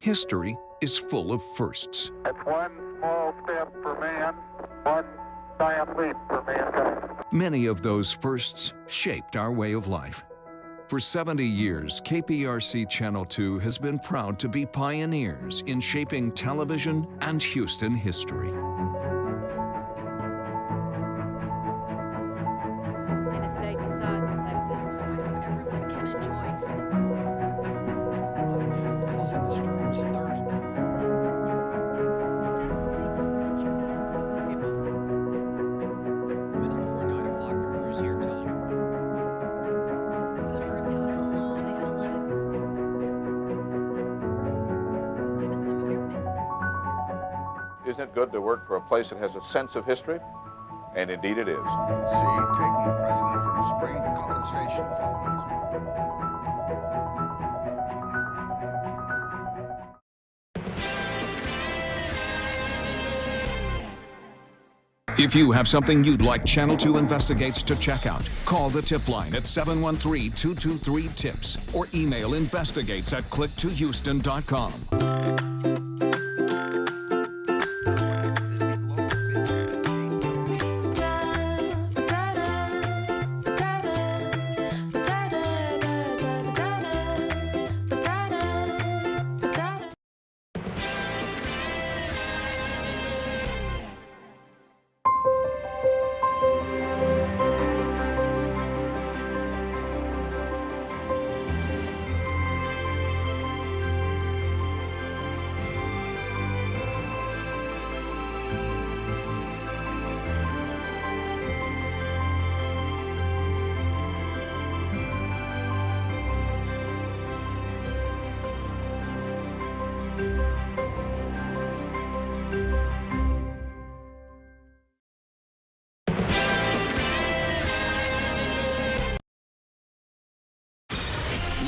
History is full of firsts. It's one small step for man, one giant leap for mankind. Many of those firsts shaped our way of life. For 70 years, KPRC Channel 2 has been proud to be pioneers in shaping television and Houston history. In a state the size of Texas, I hope everyone can enjoy. Causing the storms Thursday. Minutes before 9 o'clock, the crew's here telling her. For the first time in a long, they had 11. See the sum of your pay. Isn't it good to work for a place that has a sense of history? And indeed it is. See, taking the president from Spring to College Station following his If you have something you'd like Channel 2 Investigates to check out, call the tip line at 713-223-TIPS or email investigates@click2houston.com.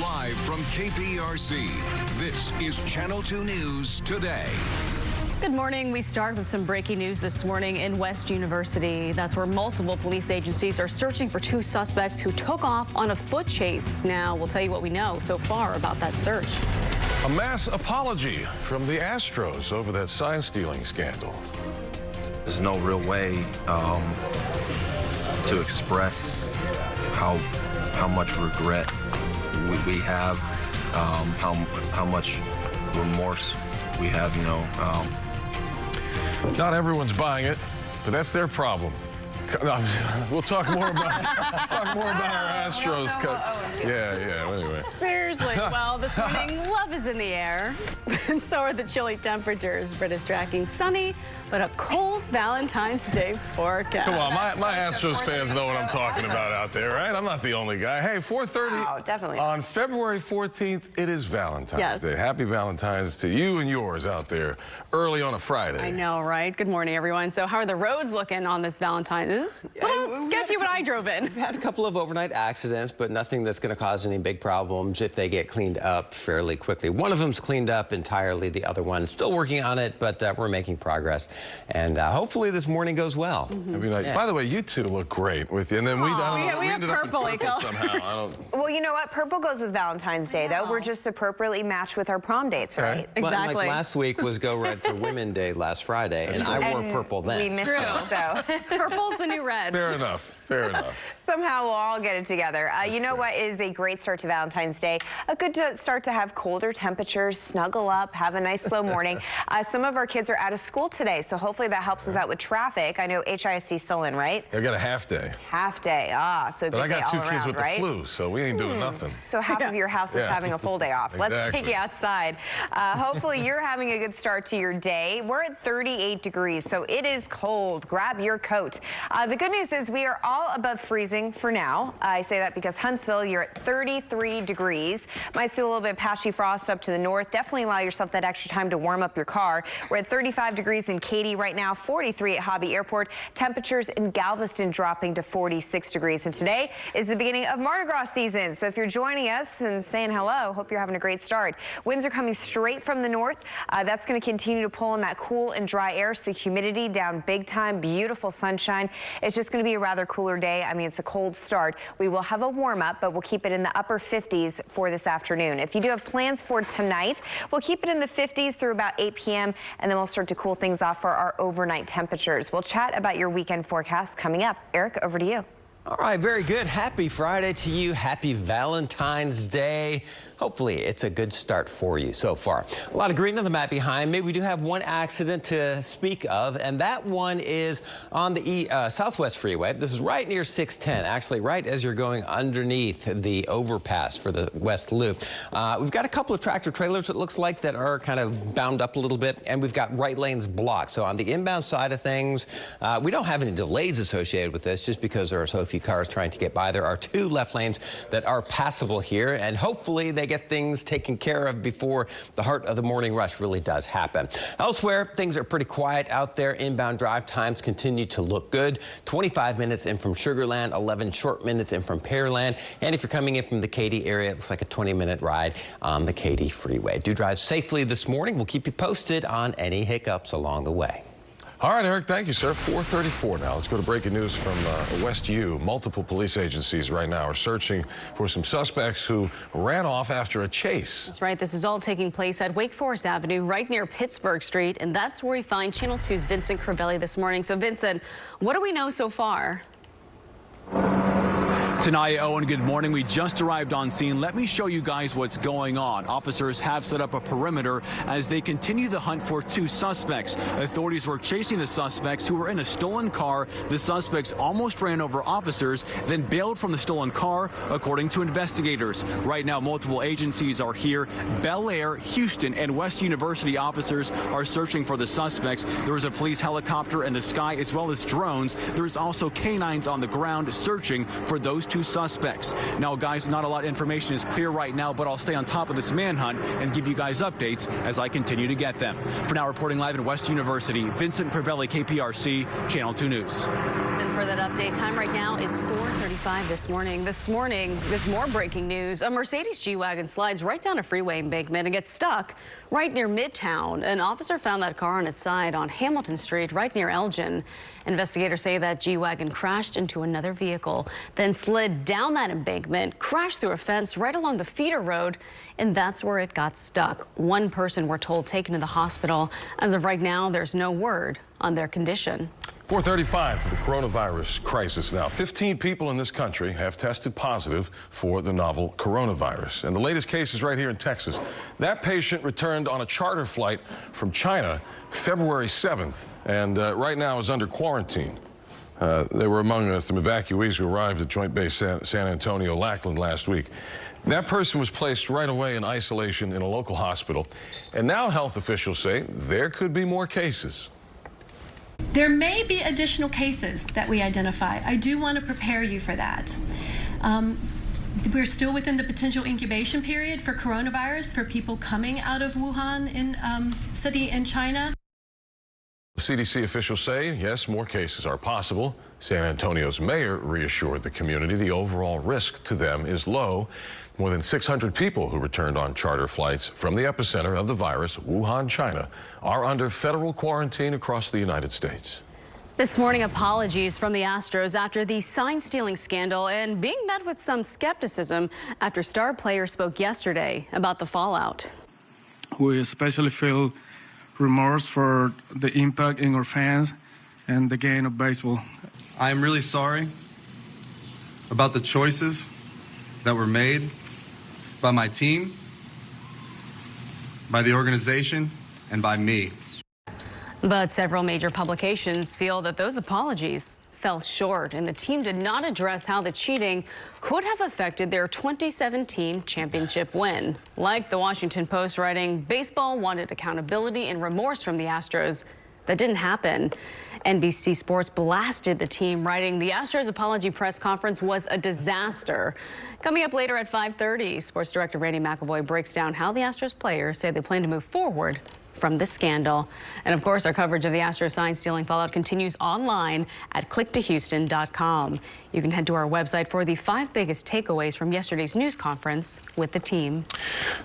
Live from KPRC, this is Channel 2 News Today. Good morning. We start with some breaking news this morning in West University. That's where multiple police agencies are searching for two suspects who took off on a foot chase. Now, we'll tell you what we know so far about that search. A mass apology from the Astros over that sign-stealing scandal. There's no real way to express how much regret we have, how much remorse we have, you know. Not everyone's buying it, but that's their problem. We'll talk more about our Astros. Yeah. Anyway. Seriously, well, this morning, love is in the air. And so are the chilly temperatures. British tracking sunny, but a cold Valentine's Day forecast. Come on, my Astros fans know what I'm talking about out there, right? I'm not the only guy. Hey, 4:30 Wow, definitely. on February 14th, it is Valentine's Day. Happy Valentine's to you and yours out there early on a Friday. I know, right? Good morning, everyone. So how are the roads looking on this Valentine's? It's a little sketchy when I drove in. We've had a couple of overnight accidents, but nothing that's going to cause any big problems if they get cleaned up fairly quickly. One of them's cleaned up entirely. The other one still working on it, but we're making progress. And hopefully this morning goes well. By the way, you two look great with you. And then we ended up in purple somehow. Well, you know what? Purple goes with Valentine's Day, though. We're just appropriately matched with our prom dates, right? Exactly. Like last week was Go Red for Women's Day last Friday, and I wore purple then. We missed it, so. Purple's the new red. Fair enough. Somehow we'll all get it together. You know what is a great start to Valentine's Day? A good start to have colder temperatures, snuggle up, have a nice slow morning. Some of our kids are out of school today, so hopefully that helps us out with traffic. I know HISD's still in, right? I got a half day. Half day, so good But I got day two all kids around, with right? the flu, so we ain't doing nothing. So half of your house is having a full day off. Let's take you outside. Hopefully you're having a good start to your day. We're at 38 degrees, so it is cold. Grab your coat. The good news is we are all above freezing for now. I say that because Huntsville, you're at 33 degrees. Might see a little bit of patchy frost up to the north. Definitely allow yourself that extra time to warm up your car. We're at 35 degrees in Katy right now, 43 at Hobby Airport. Temperatures in Galveston dropping to 46 degrees. And today is the beginning of Mardi Gras season. So if you're joining us and saying hello, hope you're having a great start. Winds are coming straight from the north. That's going to continue to pull in that cool and dry air, so humidity down big time. Beautiful sunshine. It's just going to be a rather cooler day. I mean, it's a cold start. We will have a warm up, but we'll keep it in the upper 50s for this afternoon. If you do have plans for tonight, we'll keep it in the 50s through about 8 p.m. and then we'll start to cool things off for our overnight temperatures. We'll chat about your weekend forecast coming up. Eric, over to you. All right, very good. Happy Friday to you. Happy Valentine's Day. Hopefully it's a good start for you so far. A lot of green on the map behind me. We do have one accident to speak of, and that one is on the Southwest Freeway. This is right near 610, actually right as you're going underneath the overpass for the West Loop. We've got a couple of tractor trailers, it looks like, that are kind of bound up a little bit, and we've got right lanes blocked. So on the inbound side of things, we don't have any delays associated with this just because there are so few cars trying to get by. There are 2 left lanes that are passable here, and hopefully they get things taken care of before the heart of the morning rush really does happen. Elsewhere, things are pretty quiet out there. Inbound drive times continue to look good. 25 minutes in from Sugar Land, 11 short minutes in from Pearland. And if you're coming in from the Katy area, it's like a 20-minute ride on the Katy Freeway. Do drive safely this morning. We'll keep you posted on any hiccups along the way. All right, Eric, thank you, sir. 4:34 now. Let's go to breaking news from West U. Multiple police agencies right now are searching for some suspects who ran off after a chase. That's right. This is all taking place at Wake Forest Avenue, right near Pittsburgh Street, and that's where we find Channel 2's Vincent Crivelli this morning. So, Vincent, what do we know so far? Tanaya, Owen, good morning. We just arrived on scene. Let me show you guys what's going on. Officers have set up a perimeter as they continue the hunt for 2 suspects. Authorities were chasing the suspects who were in a stolen car. The suspects almost ran over officers, then bailed from the stolen car, according to investigators. Right now, multiple agencies are here. Bel Air, Houston, and West University officers are searching for the suspects. There is a police helicopter in the sky as well as drones. There is also canines on the ground searching for those 2 suspects. Now, guys, not a lot of information is clear right now, but I'll stay on top of this manhunt and give you guys updates as I continue to get them. For now, reporting live in West University, Vincent Crivelli, KPRC, Channel 2 News. And for that update, time right now is 4:35 this morning. This morning, with more breaking news, a Mercedes G-Wagon slides right down a freeway embankment and gets stuck right near Midtown. An officer found that car on its side on Hamilton Street, right near Elgin. Investigators say that G-Wagon crashed into another vehicle, then slid down that embankment, crashed through a fence right along the feeder road, and that's where it got stuck. One person, we're told, taken to the hospital. As of right now, there's no word on their condition. 4:35 to the coronavirus crisis now. 15 people in this country have tested positive for the novel coronavirus. And the latest case is right here in Texas. That patient returned on a charter flight from China February 7th and right now is under quarantine. They were among some evacuees who arrived at Joint Base San Antonio, Lackland last week. That person was placed right away in isolation in a local hospital. And now health officials say there could be more cases. There may be additional cases that we identify. I do want to prepare you for that. We're still within the potential incubation period for coronavirus for people coming out of Wuhan city in China. CDC officials say, yes, more cases are possible. San Antonio's mayor reassured the community the overall risk to them is low. More than 600 people who returned on charter flights from the epicenter of the virus, Wuhan, China, are under federal quarantine across the United States. This morning, apologies from the Astros after the sign-stealing scandal and being met with some skepticism after star players spoke yesterday about the fallout. We especially feel remorse for the impact in our fans and the game of baseball. I am really sorry about the choices that were made by my team, by the organization, and by me. But several major publications feel that those apologies fell short, and the team did not address how the cheating could have affected their 2017 championship win. Like the Washington Post writing, baseball wanted accountability and remorse from the Astros. That didn't happen. NBC Sports blasted the team, writing the Astros apology press conference was a disaster. Coming up later at 5:30, Sports Director Randy McElvoy breaks down how the Astros players say they plan to move forward from the scandal. And of course, our coverage of the Astros sign stealing fallout continues online at clicktohouston.com. You can head to our website for the 5 biggest takeaways from yesterday's news conference with the team.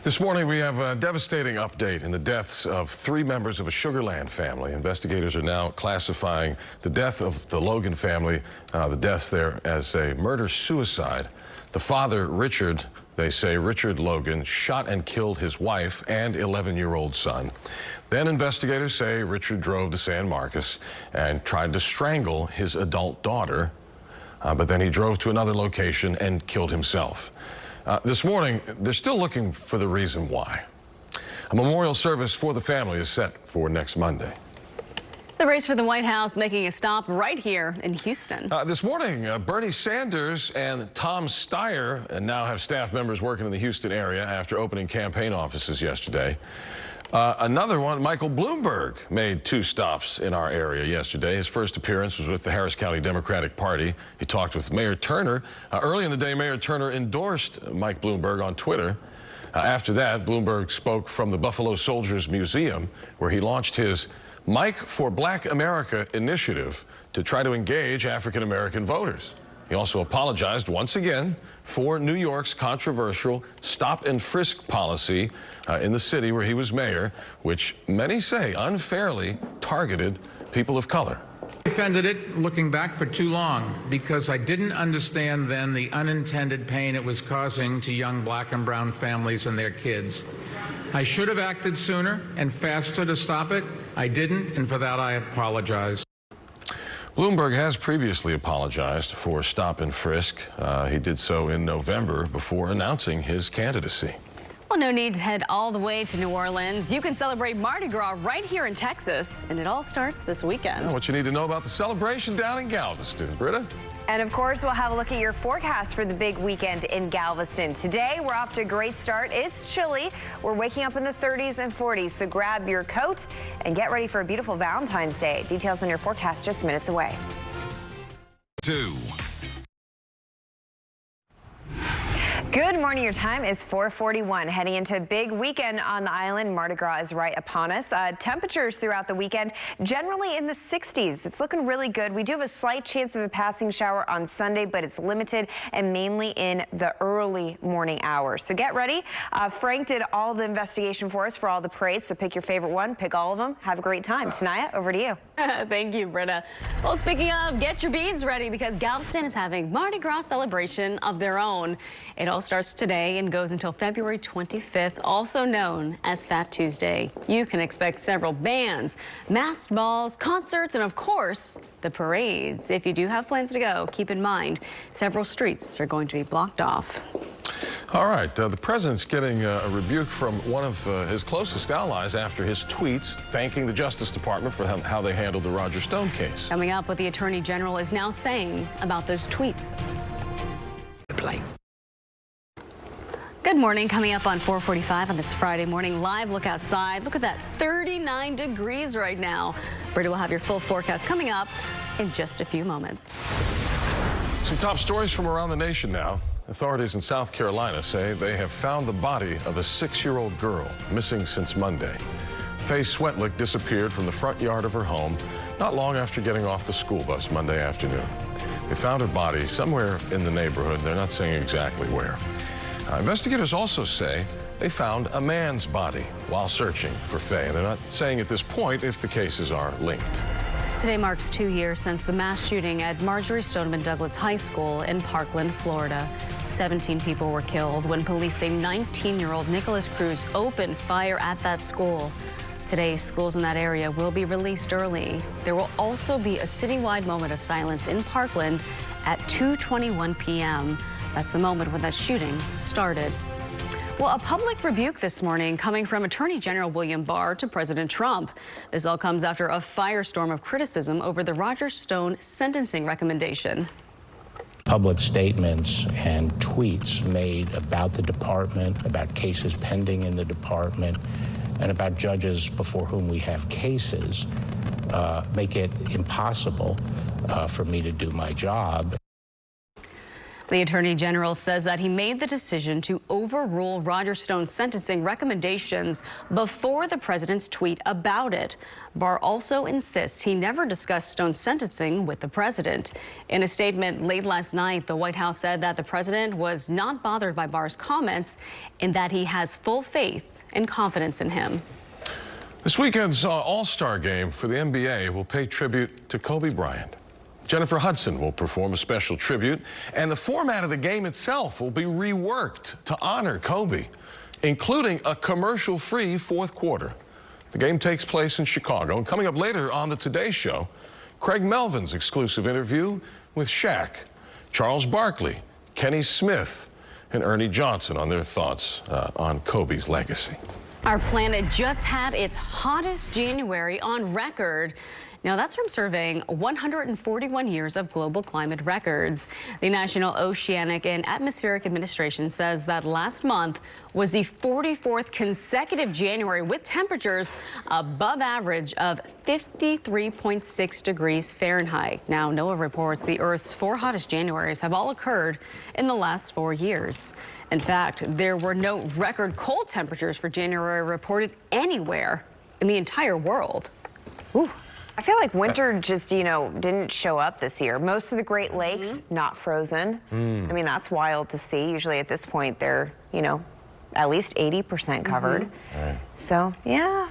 This morning, we have a devastating update in the deaths of 3 members of a Sugar Land family. Investigators are now classifying the death of the Logan family, the deaths there, as a murder-suicide. The father, Richard, they say Richard Logan, shot and killed his wife and 11-year-old son. Then investigators say Richard drove to San Marcos and tried to strangle his adult daughter, but then he drove to another location and killed himself. This morning, they're still looking for the reason why. A memorial service for the family is set for next Monday. The race for the White House making a stop right here in Houston. This morning, Bernie Sanders and Tom Steyer now have staff members working in the Houston area after opening campaign offices yesterday. Another one, Michael Bloomberg, made 2 stops in our area yesterday. His first appearance was with the Harris County Democratic Party. He talked with Mayor Turner. Early in the day, Mayor Turner endorsed Mike Bloomberg on Twitter. After that, Bloomberg spoke from the Buffalo Soldiers Museum, where he launched his Mike for Black America initiative to try to engage African-American voters. He also apologized once again for New York's controversial stop and frisk policy in the city where he was mayor, which many say unfairly targeted people of color. I defended it looking back for too long because I didn't understand then the unintended pain it was causing to young black and brown families and their kids. I should have acted sooner and faster to stop it. I didn't, and for that I apologize. Bloomberg has previously apologized for stop and frisk. He did so in November before announcing his candidacy. Well, no need to head all the way to New Orleans. You can celebrate Mardi Gras right here in Texas, and it all starts this weekend. What you need to know about the celebration down in Galveston, Britta. And of course, we'll have a look at your forecast for the big weekend in Galveston. Today, we're off to a great start. It's chilly. We're waking up in the 30s and 40s, so grab your coat and get ready for a beautiful Valentine's Day. Details on your forecast just minutes away. 2. Good morning. Your time is 4:41. Heading into a big weekend on the island. Mardi Gras is right upon us. Temperatures throughout the weekend generally in the 60s. It's looking really good. We do have a slight chance of a passing shower on Sunday, but it's limited and mainly in the early morning hours. So get ready. Frank did all the investigation for us for all the parades. So pick your favorite one. Pick all of them. Have a great time. Tanaya, over to you. Thank you, Britta. Well, speaking of, get your beads ready because Galveston is having Mardi Gras celebration of their own. It all starts today and goes until February 25th, also known as Fat Tuesday. You can expect several bands, masked balls, concerts, and of course, the parades. If you do have plans to go, keep in mind, several streets are going to be blocked off. All right, the president's getting a rebuke from one of his closest allies after his tweets thanking the Justice Department for how they handled the Roger Stone case. Coming up, what the Attorney General is now saying about those tweets. Good morning. Coming up on 4:45 on this Friday morning, live look outside. Look at that, 39 degrees right now. Britta will have your full forecast coming up in just a few moments. Some top stories from around the nation now. Authorities in South Carolina say they have found the body of a 6-year-old girl missing since Monday. Faye Swetlick disappeared from the front yard of her home not long after getting off the school bus Monday afternoon. They found her body somewhere in the neighborhood. They're not saying exactly where. Investigators also say they found a man's body while searching for Faye. They're not saying at this point if the cases are linked. Today marks 2 years since the mass shooting at Marjorie Stoneman Douglas High School in Parkland, Florida. 17 people were killed when police say 19-year-old Nicholas Cruz opened fire at that school. Today, schools in that area will be released early. There will also be a citywide moment of silence in Parkland at 2:21 p.m. That's the moment when that shooting started. Well, a public rebuke this morning coming from Attorney General William Barr to President Trump. This all comes after a firestorm of criticism over the Roger Stone sentencing recommendation. Public statements and tweets made about the department, about cases pending in the department, and about judges before whom we have cases make it impossible for me to do my job. The Attorney General says that he made the decision to overrule Roger Stone's sentencing recommendations before the president's tweet about it. Barr also insists he never discussed Stone's sentencing with the president. In a statement late last night, the White House said that the president was not bothered by Barr's comments and that he has full faith and confidence in him. This weekend's All-Star game for the NBA will pay tribute to Kobe Bryant. Jennifer Hudson will perform a special tribute, and the format of the game itself will be reworked to honor Kobe, including a commercial-free fourth quarter. The game takes place in Chicago, and coming up later on the Today Show, Craig Melvin's exclusive interview with Shaq, Charles Barkley, Kenny Smith, and Ernie Johnson on their thoughts on Kobe's legacy. Our planet just had its hottest January on record. Now, that's from surveying 141 years of global climate records. The National Oceanic and Atmospheric Administration says that last month was the 44th consecutive January with temperatures above average of 53.6 degrees Fahrenheit. Now, NOAA reports the Earth's 4 hottest Januaries have all occurred in the last 4 years. In fact, there were no record cold temperatures for January reported anywhere in the entire world. Ooh. I feel like winter just, didn't show up this year. Most of the Great Lakes, not frozen. I mean, that's wild to see. Usually at this point, they're, at least 80% covered. Right. So, yeah.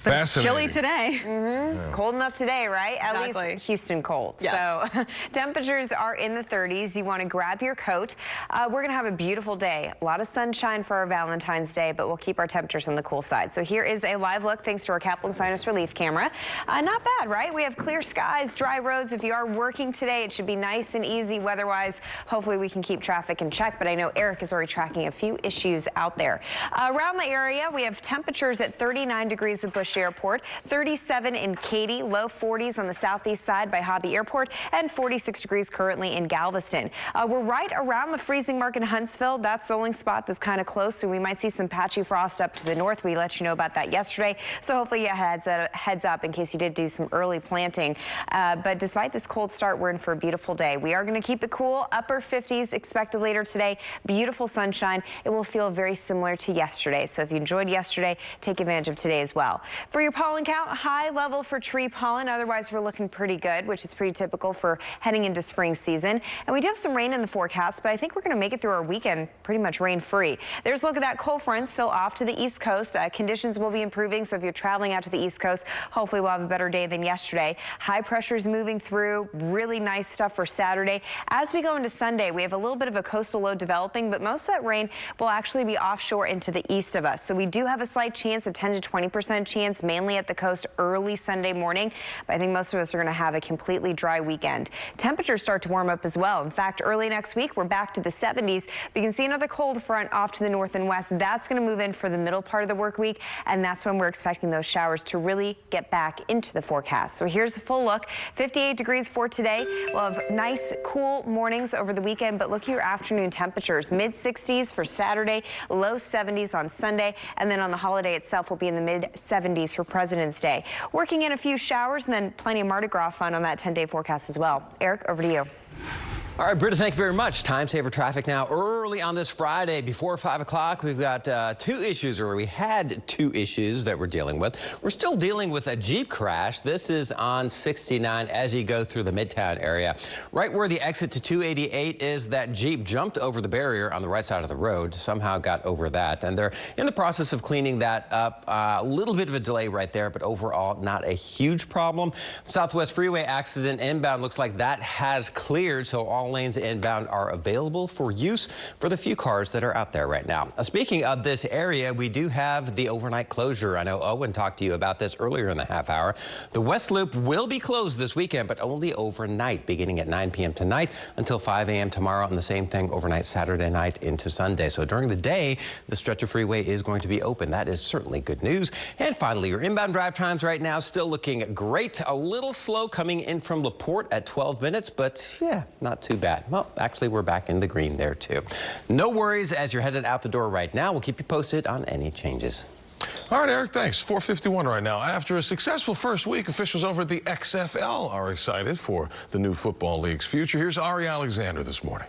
But it's chilly today. Yeah. Cold enough today, right? Exactly. At least Houston cold. Yes. So temperatures are in the 30s. You want to grab your coat. We're going to have a beautiful day. A lot of sunshine for our Valentine's Day, but we'll keep our temperatures on the cool side. So here is a live look thanks to our Kaplan Sinus Relief camera. Not bad, right? We have clear skies, dry roads. If you are working today, it should be nice and easy weather-wise. Hopefully we can keep traffic in check, but I know Eric is already tracking a few issues out there. Around the area, we have temperatures at 39 degrees at Bush Airport, 37 in Katy, low 40s on the southeast side by Hobby Airport, and 46 degrees currently in Galveston. We're right around the freezing mark in Huntsville. That's the only spot that's kind of close, so we might see some patchy frost up to the north. We let you know about that yesterday, so hopefully you heads up in case you did do some early planting. But despite this cold start, we're in for a beautiful day. We are going to keep it cool, upper 50s expected later today. Beautiful sunshine. It will feel very similar to yesterday, so if you enjoyed yesterday, take advantage of today as well. For your pollen count, high level for tree pollen. Otherwise, we're looking pretty good, which is pretty typical for heading into spring season. And we do have some rain in the forecast, but I think we're going to make it through our weekend pretty much rain-free. There's a look at that cold front still off to the east coast. Conditions will be improving, so if you're traveling out to the east coast, hopefully we'll have a better day than yesterday. High pressure's moving through. Really nice stuff for Saturday. As we go into Sunday, we have a little bit of a coastal low developing, but most of that rain will actually be offshore into the east of us. So we do have a slight chance, a 10 to 20% chance, mainly at the coast early Sunday morning, but I think most of us are going to have a completely dry weekend. Temperatures start to warm up as well. In fact, early next week, we're back to the 70s. We can see another cold front off to the north and west. That's going to move in for the middle part of the work week, and that's when we're expecting those showers to really get back into the forecast. So here's a full look. 58 degrees for today. We'll have nice, cool mornings over the weekend, but look at your afternoon temperatures. Mid-60s for Saturday, low 70s on Sunday, and then on the holiday itself will be in the mid-70s for President's Day. Working in a few showers and then plenty of Mardi Gras fun on that 10-day forecast as well. Eric, over to you. All right, Britta, thank you very much. Time saver traffic now early on this Friday before 5 o'clock. We've got we had two issues that we're dealing with. We're still dealing with a Jeep crash. This is on 69 as you go through the Midtown area. Right where the exit to 288 is, that Jeep jumped over the barrier on the right side of the road, somehow got over that. And they're in the process of cleaning that up. A little bit of a delay right there, but overall not a huge problem. Southwest Freeway accident inbound looks like that has cleared, so all lanes inbound are available for use for the few cars that are out there right now. Speaking of this area, we do have the overnight closure. I know Owen talked to you about this earlier in the half hour. The West Loop will be closed this weekend, but only overnight, beginning at 9 p.m. tonight until 5 a.m. tomorrow, and the same thing overnight Saturday night into Sunday. So during the day, the stretch of freeway is going to be open. That is certainly good news. And finally, your inbound drive times right now still looking great. A little slow coming in from LaPorte at 12 minutes, but yeah, not too bad. Well, actually, we're back in the green there, too. No worries as you're headed out the door right now. We'll keep you posted on any changes. All right, Eric, thanks. 4:51 right now. After a successful first week, officials over at the XFL are excited for the new Football League's future. Here's Ari Alexander this morning.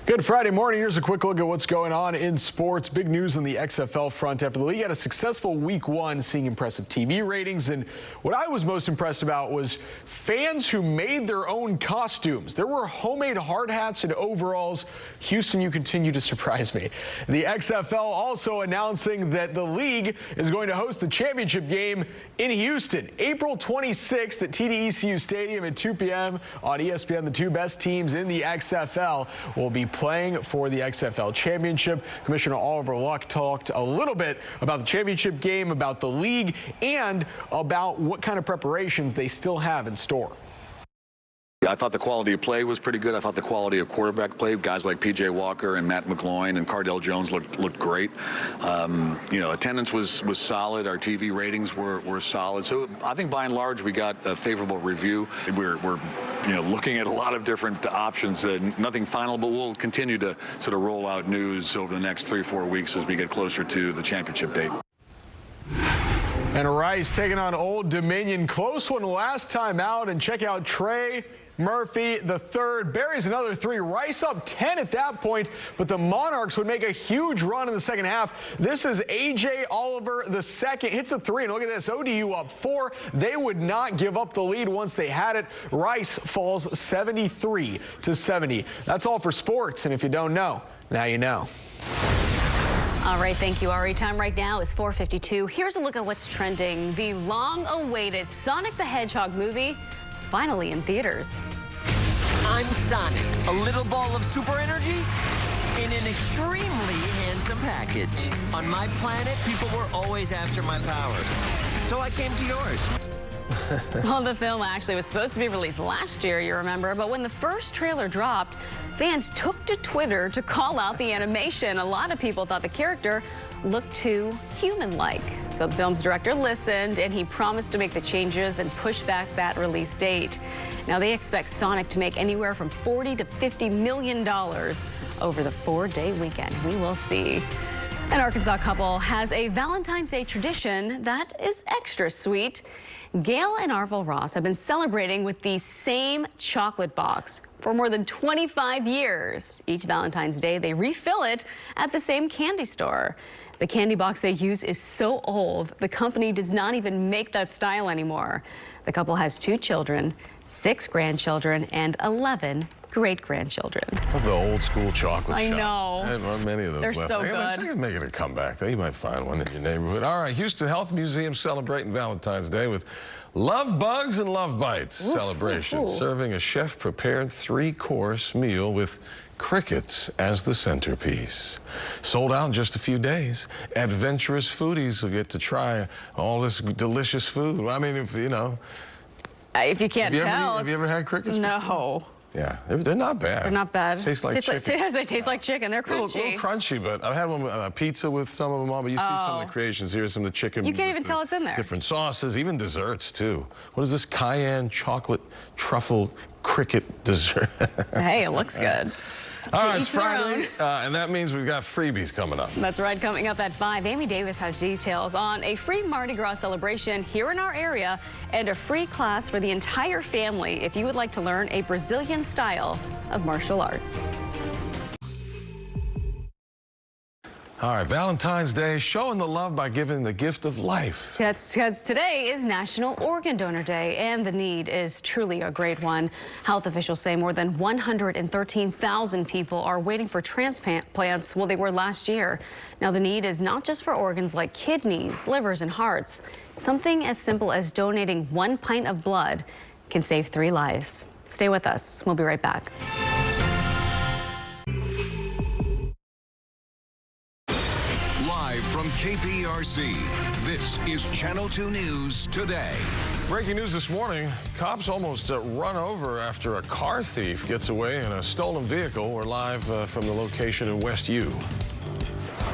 Good Friday morning. Here's a quick look at what's going on in sports. Big news on the XFL front after the league had a successful week one, seeing impressive TV ratings. And what I was most impressed about was fans who made their own costumes. There were homemade hard hats and overalls. Houston, you continue to surprise me. The XFL also announcing that the league is going to host the championship game in Houston, April 26th at TDECU Stadium at 2 p.m. on ESPN. The two best teams in the XFL will be playing for the XFL championship. Commissioner Oliver Luck talked a little bit about the championship game, about the league, and about what kind of preparations they still have in store. I thought the quality of play was pretty good. I thought the quality of quarterback play, guys like P.J. Walker and Matt McGloin and Cardell Jones looked great. Attendance was solid. Our TV ratings were solid. So I think by and large we got a favorable review. We're looking at a lot of different options. Nothing final, but we'll continue to sort of roll out news over the next 3-4 weeks as we get closer to the championship date. And Rice taking on Old Dominion. Close one last time out. And check out Trey Murphy the third buries another 3. Rice up 10 at that point, but the Monarchs would make a huge run in the second half. This is A.J. Oliver the second, hits a 3, and look at this, ODU up 4. They would not give up the lead once they had it. Rice falls 73-70. That's all for sports, and if you don't know, now you know. All right, thank you, Ari. Time right now is 4:52. Here's a look at what's trending. The long-awaited Sonic the Hedgehog movie finally in theaters. I'm Sonic, a little ball of super energy in an extremely handsome package. On my planet, people were always after my powers, so I came to yours. Well, the film actually was supposed to be released last year, you remember, but when the first trailer dropped, fans took to Twitter to call out the animation. A lot of people thought the character looked too human-like. So the film's director listened, and he promised to make the changes and push back that release date. Now they expect Sonic to make anywhere from $40 to $50 million over the 4-day weekend. We will see. An Arkansas couple has a Valentine's Day tradition that is extra sweet. Gail and Arvil Ross have been celebrating with the same chocolate box for more than 25 years. Each Valentine's Day, they refill it at the same candy store. The candy box they use is so old, the company does not even make that style anymore. The couple has 2 children, 6 grandchildren, and 11 great-grandchildren. The old school chocolate I shop. know. I had many of those They're left. so I good. think it's making a comeback. You might find one in your neighborhood. All right, Houston Health Museum celebrating Valentine's Day with Love Bugs and Love Bites celebration, serving a chef-prepared 3-course meal with crickets as the centerpiece. Sold out in just a few days. Adventurous foodies will get to try all this delicious food. I mean, if you can't tell. Have you ever had crickets before? No. Yeah, they're not bad. They're not bad. Taste like chicken. They taste like chicken. They're crunchy. A little crunchy, but I've had one with pizza with some of them on, but you see some of the creations here, some of the chicken. You can't even tell it's in there. Different sauces, even desserts, too. What is this? Cayenne chocolate truffle cricket dessert. Hey, it looks good. All right, it's Friday, and that means we've got freebies coming up. That's right. Coming up at 5, Amy Davis has details on a free Mardi Gras celebration here in our area and a free class for the entire family if you would like to learn a Brazilian style of martial arts. All right, Valentine's Day, showing the love by giving the gift of life. Because today is National Organ Donor Day, and the need is truly a great one. Health officials say more than 113,000 people are waiting for transplants. Well, they were last year. Now, the need is not just for organs like kidneys, livers, and hearts. Something as simple as donating 1 pint of blood can save 3 lives. Stay with us. We'll be right back. From KPRC, this is Channel 2 News Today. Breaking news this morning, cops almost run over after a car thief gets away in a stolen vehicle. We're live from the location in West U.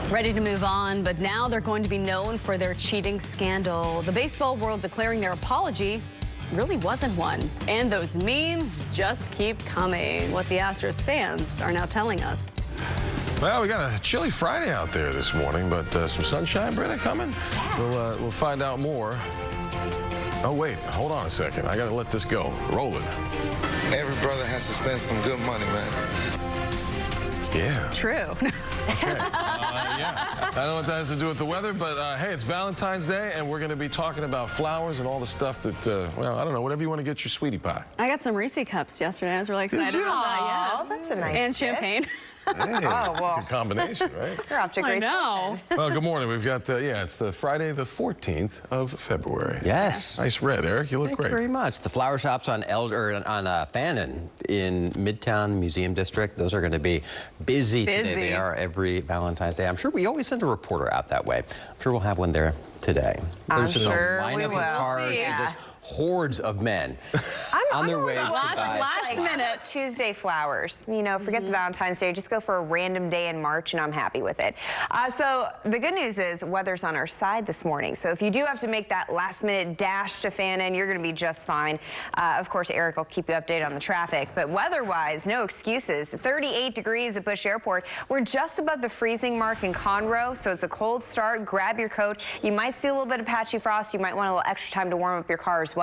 Ready to move on, but now they're going to be known for their cheating scandal. The baseball world declaring their apology really wasn't one. And those memes just keep coming. What the Astros fans are now telling us. Well, we got a chilly Friday out there this morning, but some sunshine, Britta, coming. We'll find out more. Oh, wait, hold on a second. I got to let this go. Roll it. Every brother has to spend some good money, man. Yeah. True. Okay. Yeah. I don't know what that has to do with the weather, but hey, it's Valentine's Day, and we're going to be talking about flowers and all the stuff that, well, I don't know, whatever you want to get your sweetie pie. I got some Reese cups yesterday. I was really excited about that. Yes. That's a nice And gift. champagne. Hey, that's a good combination, right? You're off to a great start. Well, good morning. We've got, yeah, it's the Friday the 14th of February. Yes. Nice red, Eric. You look Thank great. you very much. The flower shops on Fannin in Midtown Museum District, those are going to be busy today. They are every Valentine's Day. I'm sure we always send a reporter out that way. I'm sure we'll have one there today. There's just a lineup of cars and just hordes of men on their way to buy last minute Tuesday flowers. You know, forget the Valentine's Day. Just go for a random day in March, and I'm happy with it. So the good news is weather's on our side this morning. So if you do have to make that last-minute dash to Fannin, you're going to be just fine. Of course, Eric will keep you updated on the traffic. But weather-wise, no excuses. 38 degrees at Bush Airport. We're just above the freezing mark in Conroe, so it's a cold start. Grab your coat. You might see a little bit of patchy frost. You might want a little extra time to warm up your car as well.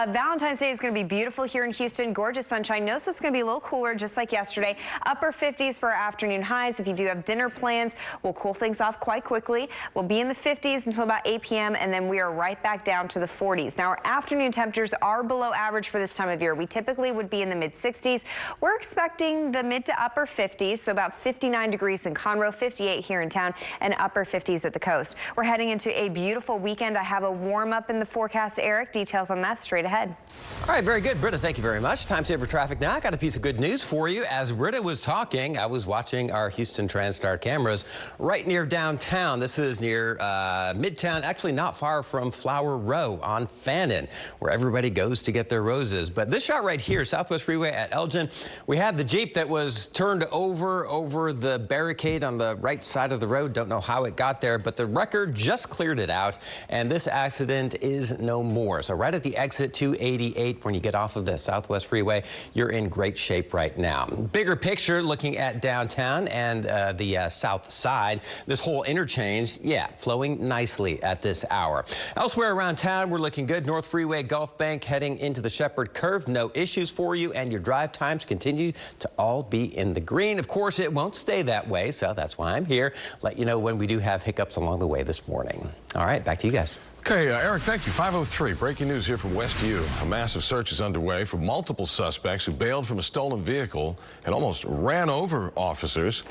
Valentine's Day is going to be beautiful here in Houston. Gorgeous sunshine. Notice it's going to be a little cooler, just like yesterday. Upper 50s for our afternoon highs. If you do have dinner plans, we'll cool things off quite quickly. We'll be in the 50s until about 8 p.m., and then we are right back down to the 40s. Now, our afternoon temperatures are below average for this time of year. We typically would be in the mid-60s. We're expecting the mid to upper 50s, so about 59 degrees in Conroe, 58 here in town, and upper 50s at the coast. We're heading into a beautiful weekend. I have a warm-up in the forecast. Eric, details on that straight ahead. All right, very good. Britta, thank you very much. TimeSaver traffic now. I got a piece of good news for you. As Britta was talking, I was watching our Houston TransStar cameras right near downtown. This is near Midtown, actually not far from Flower Row on Fannin, where everybody goes to get their roses. But this shot right here, Southwest Freeway at Elgin, we have the Jeep that was turned over the barricade on the right side of the road. Don't know how it got there, but the wrecker just cleared it out, and this accident is no more. So right at the exit 288, when you get off of the Southwest Freeway, you're in great shape right now. Bigger picture, looking at downtown and the south side, this whole interchange, yeah, flowing nicely at this hour. Elsewhere around town, we're looking good. North Freeway, Gulf Bank, heading into the Shepherd Curve, no issues for you, and your drive times continue to all be in the green. Of course, it won't stay that way, so that's why I'm here. Let you know when we do have hiccups along the way this morning. All right, back to you guys. Okay, Eric, thank you. 5:03, breaking news here from West U. A massive search is underway for multiple suspects who bailed from a stolen vehicle and almost ran over officers.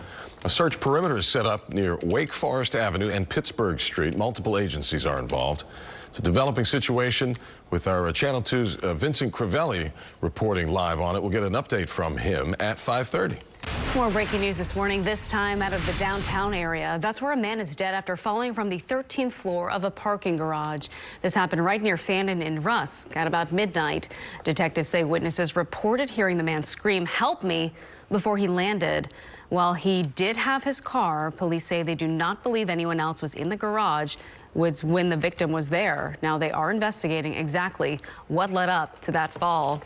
A search perimeter is set up near Wake Forest Avenue and Pittsburgh Street. Multiple agencies are involved. It's a developing situation with our Channel 2's Vincent Crivelli reporting live on it. We'll get an update from him at 5:30. More breaking news this morning, this time out of the downtown area. That's where a man is dead after falling from the 13th floor of a parking garage. This happened right near Fannin in Rusk at about midnight. Detectives say witnesses reported hearing the man scream, "Help me," before he landed. While he did have his car, police say they do not believe anyone else was in the garage when the victim was there. Now they are investigating exactly what led up to that fall.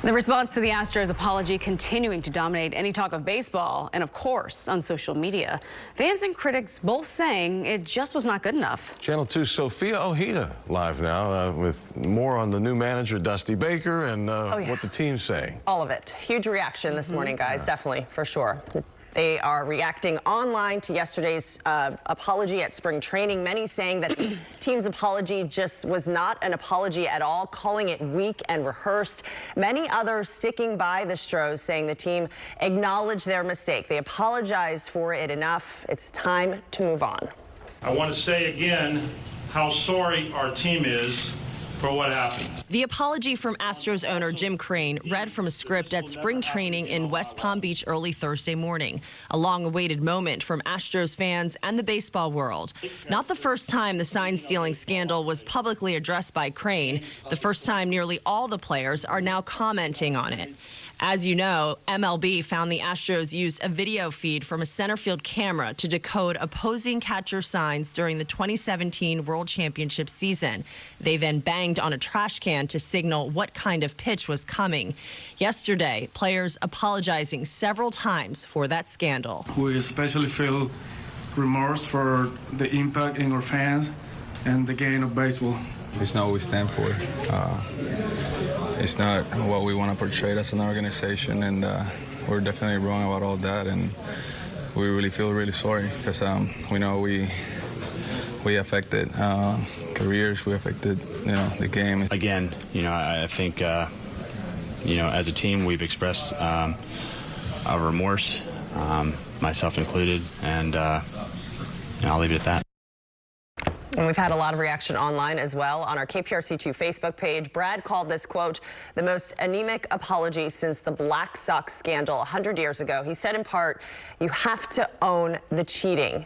The response to the Astros apology continuing to dominate any talk of baseball and, of course, on social media. Fans and critics both saying it just was not good enough. Channel 2's Sophia Ojeda live now with more on the new manager, Dusty Baker, and what the team's saying. All of it. Huge reaction this morning, guys, definitely, for sure. They are reacting online to yesterday's apology at spring training. Many saying that the team's apology just was not an apology at all, calling it weak and rehearsed. Many others sticking by the Astros, saying the team acknowledged their mistake. They apologized for it enough. It's time to move on. I want to say again how sorry our team is for what happened. The apology from Astros owner Jim Crane read from a script at spring training in West Palm Beach early Thursday morning. A long-awaited moment from Astros fans and the baseball world. Not the first time the sign-stealing scandal was publicly addressed by Crane. The first time nearly all the players are now commenting on it. As you know, MLB found the Astros used a video feed from a center field camera to decode opposing catcher signs during the 2017 World Championship season. They then banged on a trash can to signal what kind of pitch was coming. Yesterday, players apologizing several times for that scandal. We especially feel remorse for the impact in our fans and the game of baseball. It's not what we stand for. it's not what we want to portray as an organization, and we're definitely wrong about all that, and we really feel really sorry because we know we affected careers, we affected the game. Again, I think as a team we've expressed our remorse, myself included, and I'll leave it at that. And we've had a lot of reaction online as well. On our KPRC2 Facebook page, Brad called this, quote, the most anemic apology since the Black Sox scandal 100 years ago. He said in part, you have to own the cheating.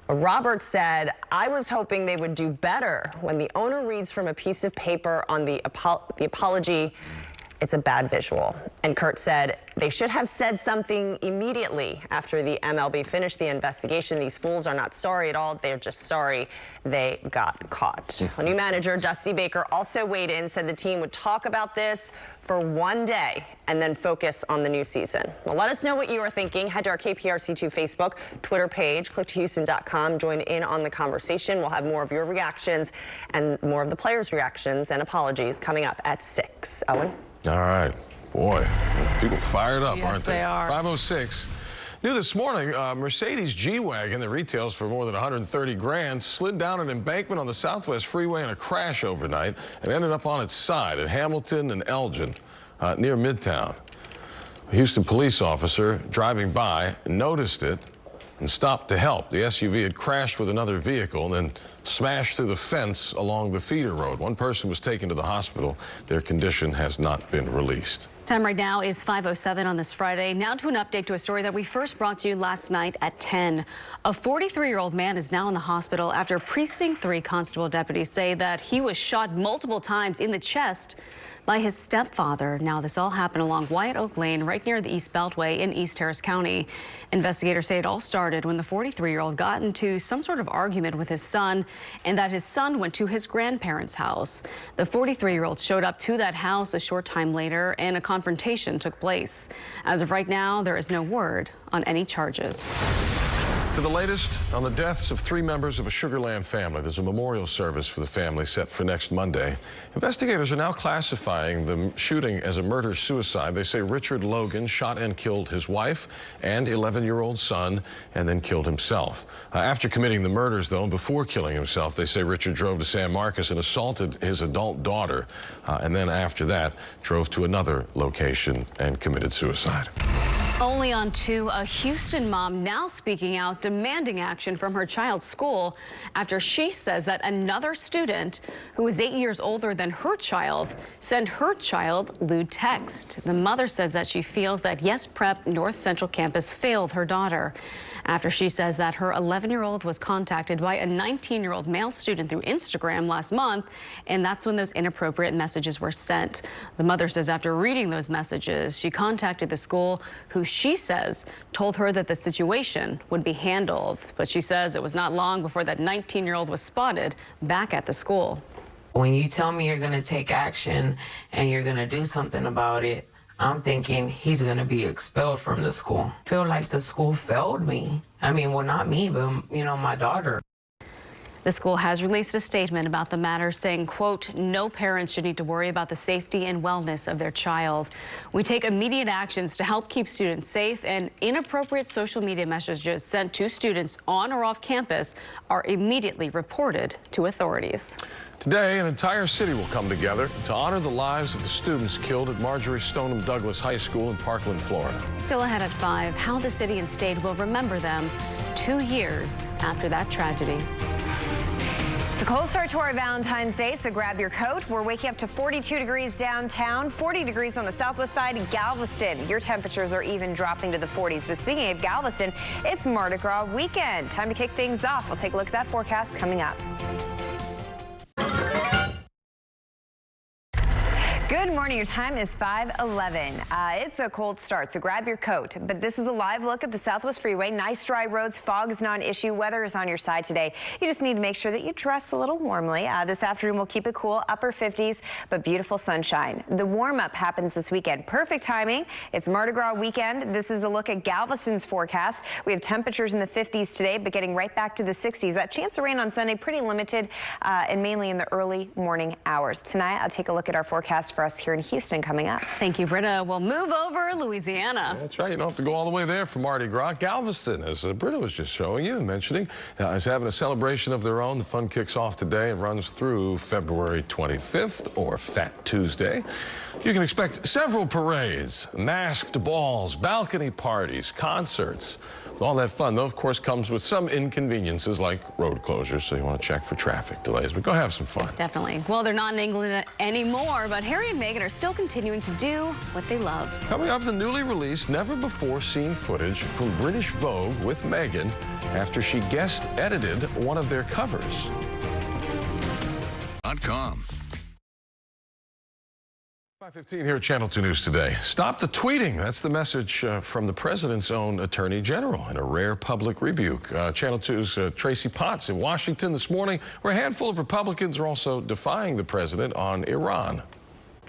Robert said, I was hoping they would do better. When the owner reads from a piece of paper on the apology, it's a bad visual. And Kurt said, they should have said something immediately after the MLB finished the investigation. These fools are not sorry at all. They're just sorry they got caught. A new manager, Dusty Baker, also weighed in, said the team would talk about this for one day and then focus on the new season. Well, let us know what you are thinking. Head to our KPRC2 Facebook, Twitter page, click2houston.com. Join in on the conversation. We'll have more of your reactions and more of the players' reactions and apologies coming up at 6. Owen? All right. Boy, people fired up, Yes, aren't they? they are. 5:06. New this morning, Mercedes G-Wagon that retails for more than 130 grand slid down an embankment on the Southwest Freeway in a crash overnight and ended up on its side at Hamilton and Elgin near Midtown. A Houston police officer driving by noticed it and stopped to help. The SUV had crashed with another vehicle and then smashed through the fence along the feeder road. One person was taken to the hospital. Their condition has not been released. Time right now is 5:07 on this Friday. Now to an update to a story that we first brought to you last night at 10. A 43-year-old man is now in the hospital after Precinct 3 constable deputies say that he was shot multiple times in the chest by his stepfather. Now, this all happened along Wyatt Oak Lane, right near the East Beltway in East Harris County. Investigators say it all started when the 43-year-old got into some sort of argument with his son and that his son went to his grandparents' house. The 43-year-old showed up to that house a short time later and a confrontation took place. As of right now, there is no word on any charges. For the latest on the deaths of 3 members of a Sugar Land family, there's a memorial service for the family set for next Monday. Investigators are now classifying the shooting as a murder-suicide. They say Richard Logan shot and killed his wife and 11-year-old son and then killed himself. After committing the murders, though, and before killing himself, they say Richard drove to San Marcos and assaulted his adult daughter. And then after that, drove to another location and committed suicide. Only on to a Houston mom now speaking out, demanding action from her child's school after she says that another student who is 8 years older than her child sent her child lewd text. The mother says that she feels that Yes Prep North Central campus failed her daughter after she says that her 11-year-old was contacted by a 19-year-old male student through Instagram last month, and that's when those inappropriate messages were sent. The mother says after reading those messages, she contacted the school, who she says told her that the situation would be handled. But she says it was not long before that 19-year-old was spotted back at the school. When you tell me you're going to take action and you're going to do something about it, I'm thinking he's going to be expelled from the school. I feel like the school failed me. I mean, well, not me, but, my daughter. The school has released a statement about the matter saying, quote, no parents should need to worry about the safety and wellness of their child. We take immediate actions to help keep students safe, and inappropriate social media messages sent to students on or off campus are immediately reported to authorities. Today, an entire city will come together to honor the lives of the students killed at Marjorie Stoneham Douglas High School in Parkland, Florida. Still ahead at 5, how the city and state will remember them 2 years after that tragedy. It's a cold start to our Valentine's Day, so grab your coat. We're waking up to 42 degrees downtown, 40 degrees on the southwest side in Galveston. Your temperatures are even dropping to the 40s. But speaking of Galveston, it's Mardi Gras weekend. Time to kick things off. We'll take a look at that forecast coming up. Good morning. Your time is 5:11. It's a cold start, so grab your coat. But this is a live look at the Southwest Freeway. Nice dry roads. Fog is not an issue. Weather is on your side today. You just need to make sure that you dress a little warmly. This afternoon we'll keep it cool, upper 50s, but beautiful sunshine. The warm-up happens this weekend. Perfect timing. It's Mardi Gras weekend. This is a look at Galveston's forecast. We have temperatures in the 50s today, but getting right back to the 60s. That chance of rain on Sunday pretty limited and mainly in the early morning hours. Tonight, I'll take a look at our forecast for for us here in Houston coming up. Thank you, Britta. We'll move over Louisiana. That's right. You don't have to go all the way there for Mardi Gras. Galveston, as Britta was just showing you and mentioning, is having a celebration of their own. The fun kicks off today and runs through February 25th, or Fat Tuesday. You can expect several parades, masked balls, balcony parties, concerts. All that fun, though, of course, comes with some inconveniences like road closures, so you want to check for traffic delays. But go have some fun. Definitely. Well, they're not in England anymore, but Harry and Meghan are still continuing to do what they love. Coming up, the newly released, never-before-seen footage from British Vogue with Meghan after she guest-edited one of their covers. .com. 5:15 here at Channel 2 News Today. Stop the tweeting. That's the message from the president's own attorney general in a rare public rebuke. Channel 2's Tracy Potts in Washington this morning, where a handful of Republicans are also defying the president on Iran.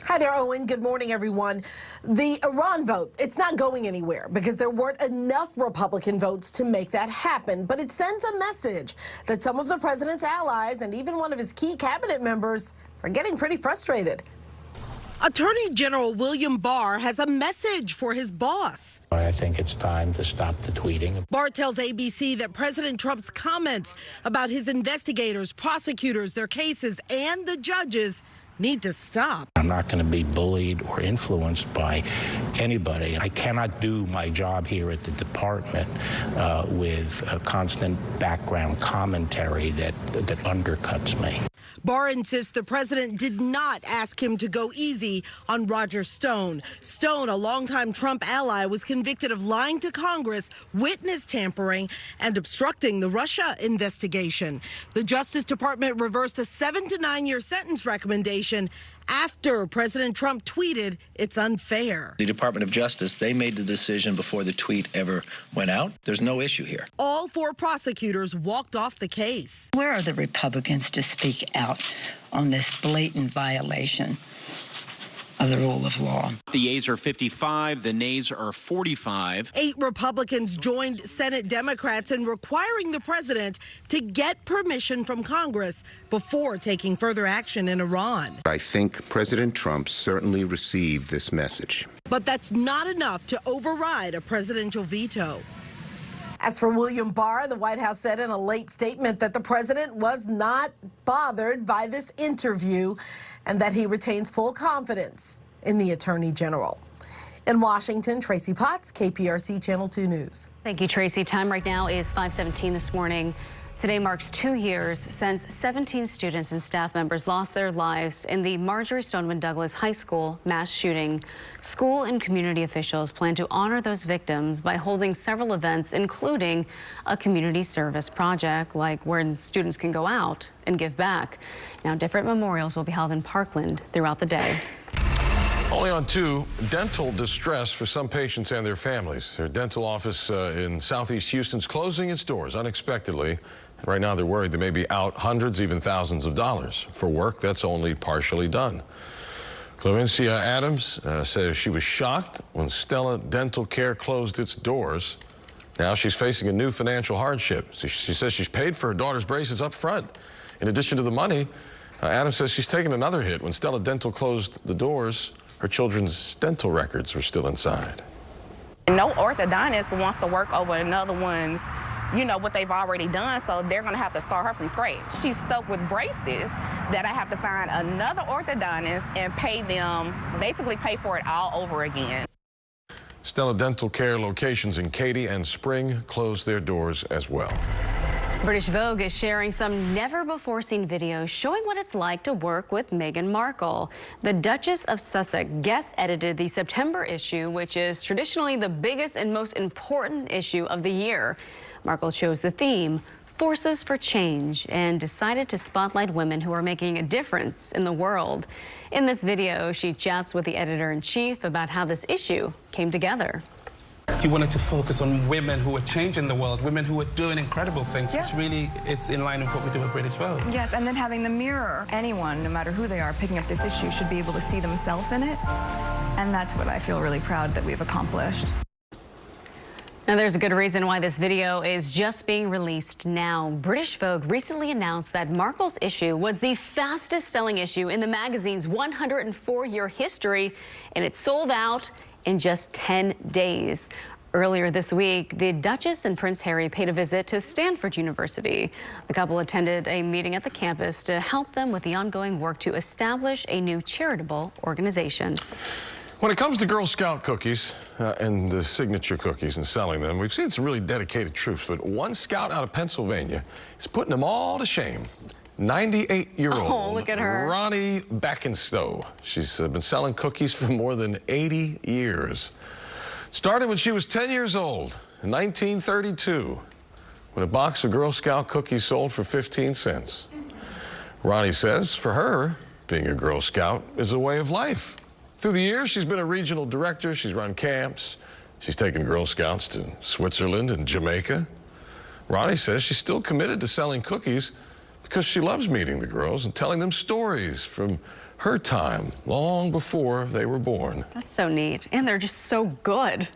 Hi there, Owen. Good morning, everyone. The Iran vote, it's not going anywhere because there weren't enough Republican votes to make that happen. But it sends a message that some of the president's allies and even one of his key cabinet members are getting pretty frustrated. Attorney General William Barr has a message for his boss. I think it's time to stop the tweeting. Barr tells ABC that President Trump's comments about his investigators, prosecutors, their cases, and the judges need to stop. I'm not going to be bullied or influenced by anybody. I cannot do my job here at the department with a constant background commentary that undercuts me. Barr insists the president did not ask him to go easy on Roger Stone. Stone, a longtime Trump ally, was convicted of lying to Congress, witness tampering, and obstructing the Russia investigation. The Justice Department reversed a 7 to 9 year sentence recommendation after President Trump tweeted it's unfair. The Department of Justice, they made the decision before the tweet ever went out. There's no issue here. All 4 prosecutors walked off the case. Where are the Republicans to speak out on this blatant violation of the rule of law? The yeas are 55, the nays are 45. 8 Republicans joined Senate Democrats in requiring the president to get permission from Congress before taking further action in Iran. I think President Trump certainly received this message. But that's not enough to override a presidential veto. As for William Barr, the White House said in a late statement that the president was not bothered by this interview and that he retains full confidence in the Attorney General. In Washington, Tracy Potts, KPRC Channel 2 News. Thank you, Tracy. Time right now is 5:17 this morning. Today marks 2 years since 17 students and staff members lost their lives in the Marjory Stoneman Douglas High School mass shooting. School and community officials plan to honor those victims by holding several events, including a community service project, like where students can go out and give back. Now, different memorials will be held in Parkland throughout the day. Only on 2, dental distress for some patients and their families. Their dental office in Southeast Houston's closing its doors unexpectedly. Right now, they're worried they may be out hundreds, even thousands of dollars for work that's only partially done. Clemencia Adams says she was shocked when Stella Dental Care closed its doors. Now she's facing a new financial hardship. She says she's paid for her daughter's braces up front. In addition to the money, Adams says she's taken another hit. When Stella Dental closed the doors, her children's dental records were still inside. No orthodontist wants to work over another one's, what they've already done, so they're going to have to start her from scratch. She's stuck with braces that I have to find another orthodontist and basically pay for it all over again. Stella Dental Care locations in Katy and Spring closed their doors as well. British Vogue is sharing some never-before-seen videos showing what it's like to work with Meghan Markle. The Duchess of Sussex guest-edited the September issue, which is traditionally the biggest and most important issue of the year. Markle chose the theme, Forces for Change, and decided to spotlight women who are making a difference in the world. In this video, she chats with the editor-in-chief about how this issue came together. He wanted to focus on women who are changing the world, women who are doing incredible things, which really is in line with what we do at British Vogue. Yes, and then having the mirror. Anyone, no matter who they are, picking up this issue should be able to see themselves in it. And that's what I feel really proud that we've accomplished. Now, there's a good reason why this video is just being released now. British Vogue recently announced that Markle's issue was the fastest selling issue in the magazine's 104-year history, and it sold out in just 10 days. Earlier this week, the Duchess and Prince Harry paid a visit to Stanford University. The couple attended a meeting at the campus to help them with the ongoing work to establish a new charitable organization. When it comes to Girl Scout cookies and the signature cookies and selling them, we've seen some really dedicated troops, but one scout out of Pennsylvania is putting them all to shame. 98-year-old look at her. Ronnie Beckenstowe. She's been selling cookies for more than 80 years. Started when she was 10 years old in 1932, when a box of Girl Scout cookies sold for 15 cents. Ronnie says for her, being a Girl Scout is a way of life. Through the years, she's been a regional director. She's run camps. She's taken Girl Scouts to Switzerland and Jamaica. Ronnie says she's still committed to selling cookies because she loves meeting the girls and telling them stories from her time, long before they were born. That's so neat. And they're just so good.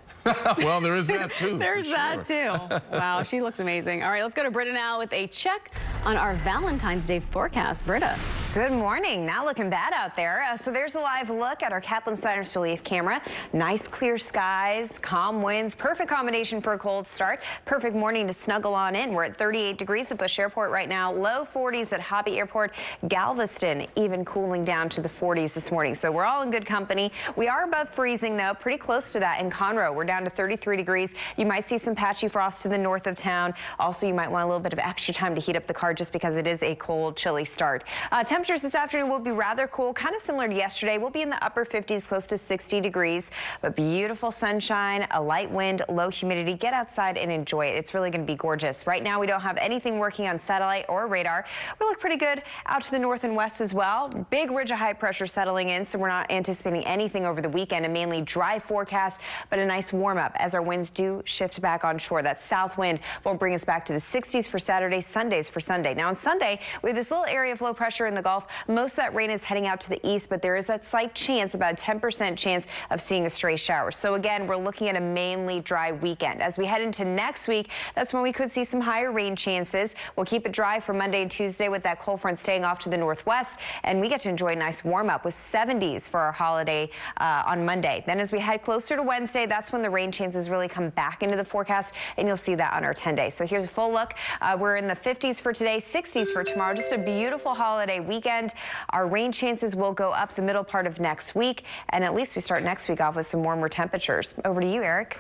Well, there is that, too. There's that, too. Wow, she looks amazing. All right, let's go to Britta now with a check on our Valentine's Day forecast. Britta. Good morning. Not looking bad out there. So there's a live look at our Kaplan Sinus Relief camera. Nice clear skies, calm winds, perfect combination for a cold start. Perfect morning to snuggle on in. We're at 38 degrees at Bush Airport right now. Low 40s at Hobby Airport. Galveston even cooling down to the 40s this morning. So we're all in good company. We are above freezing, though, pretty close to that in Conroe. We're down to 33 degrees. You might see some patchy frost to the north of town. Also, you might want a little bit of extra time to heat up the car just because it is a cold, chilly start. Temperatures this afternoon will be rather cool, kind of similar to yesterday. We'll be in the upper 50s, close to 60 degrees, but beautiful sunshine, a light wind, low humidity. Get outside and enjoy it. It's really going to be gorgeous. Right now, we don't have anything working on satellite or radar. We look pretty good out to the north and west as well. Big ridge of high pressure settling in, so we're not anticipating anything over the weekend. A mainly dry forecast, but a nice warm up as our winds do shift back on shore. That south wind will bring us back to the 60s for Saturday, Sundays for Sunday. Now on Sunday, we have this little area of low pressure in the Gulf. Most of that rain is heading out to the east, but there is that slight chance, about a 10% chance of seeing a stray shower. So again, we're looking at a mainly dry weekend. As we head into next week, that's when we could see some higher rain chances. We'll keep it dry for Monday and Tuesday with that cold front staying off to the northwest, and we get to enjoy a nice warm up with 70s for our holiday on Monday. Then as we head closer to Wednesday, that's when the rain chances really come back into the forecast, and you'll see that on our 10-day. So here's a full look. We're in the 50s for today, 60s for tomorrow. Just a beautiful holiday weekend. Our rain chances will go up the middle part of next week, and at least we start next week off with some warmer temperatures. Over to you, Eric.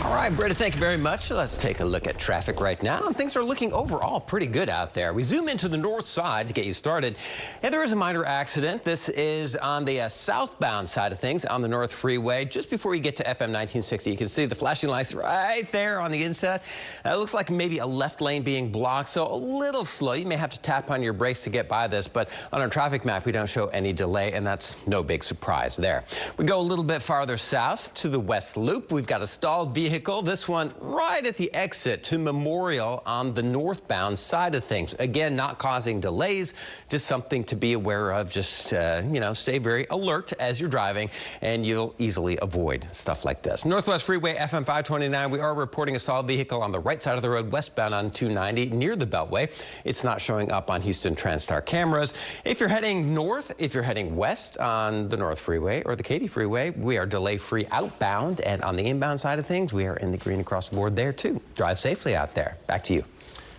All right, Britta, thank you very much. Let's take a look at traffic right now. And things are looking overall pretty good out there. We zoom into the north side to get you started, and there is a minor accident. This is on the southbound side of things on the North Freeway. Just before you get to FM 1960, you can see the flashing lights right there on the inside. It looks like maybe a left lane being blocked, so a little slow. You may have to tap on your brakes to get by this, but on our traffic map, we don't show any delay, and that's no big surprise there. We go a little bit farther south to the West Loop. We've got a stalled vehicle, this one right at the exit to Memorial on the northbound side of things. Again, not causing delays, just something to be aware of. Just, you know, stay very alert as you're driving, and you'll easily avoid stuff like this. Northwest Freeway, FM 529, we are reporting a stalled vehicle on the right side of the road, westbound on 290 near the Beltway. It's not showing up on Houston TransStar cameras. If you're heading north, if you're heading west on the North Freeway or the Katy Freeway, we are delay-free outbound, and on the inbound side of things, we are in the green across the board there too. Drive safely out there. Back to you.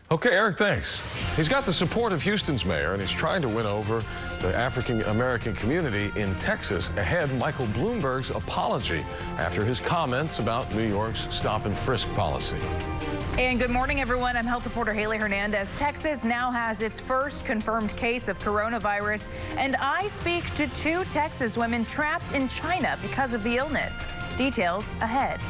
Okay, Eric, thanks. He's got the support of Houston's mayor, and he's trying to win over the African-American community in Texas ahead Michael Bloomberg's apology after his comments about New York's stop-and-frisk policy. And good morning, everyone. I'm health reporter Haley Hernandez. Texas now has its first confirmed case of coronavirus, and I speak to 2 Texas women trapped in China because of the illness. Details ahead.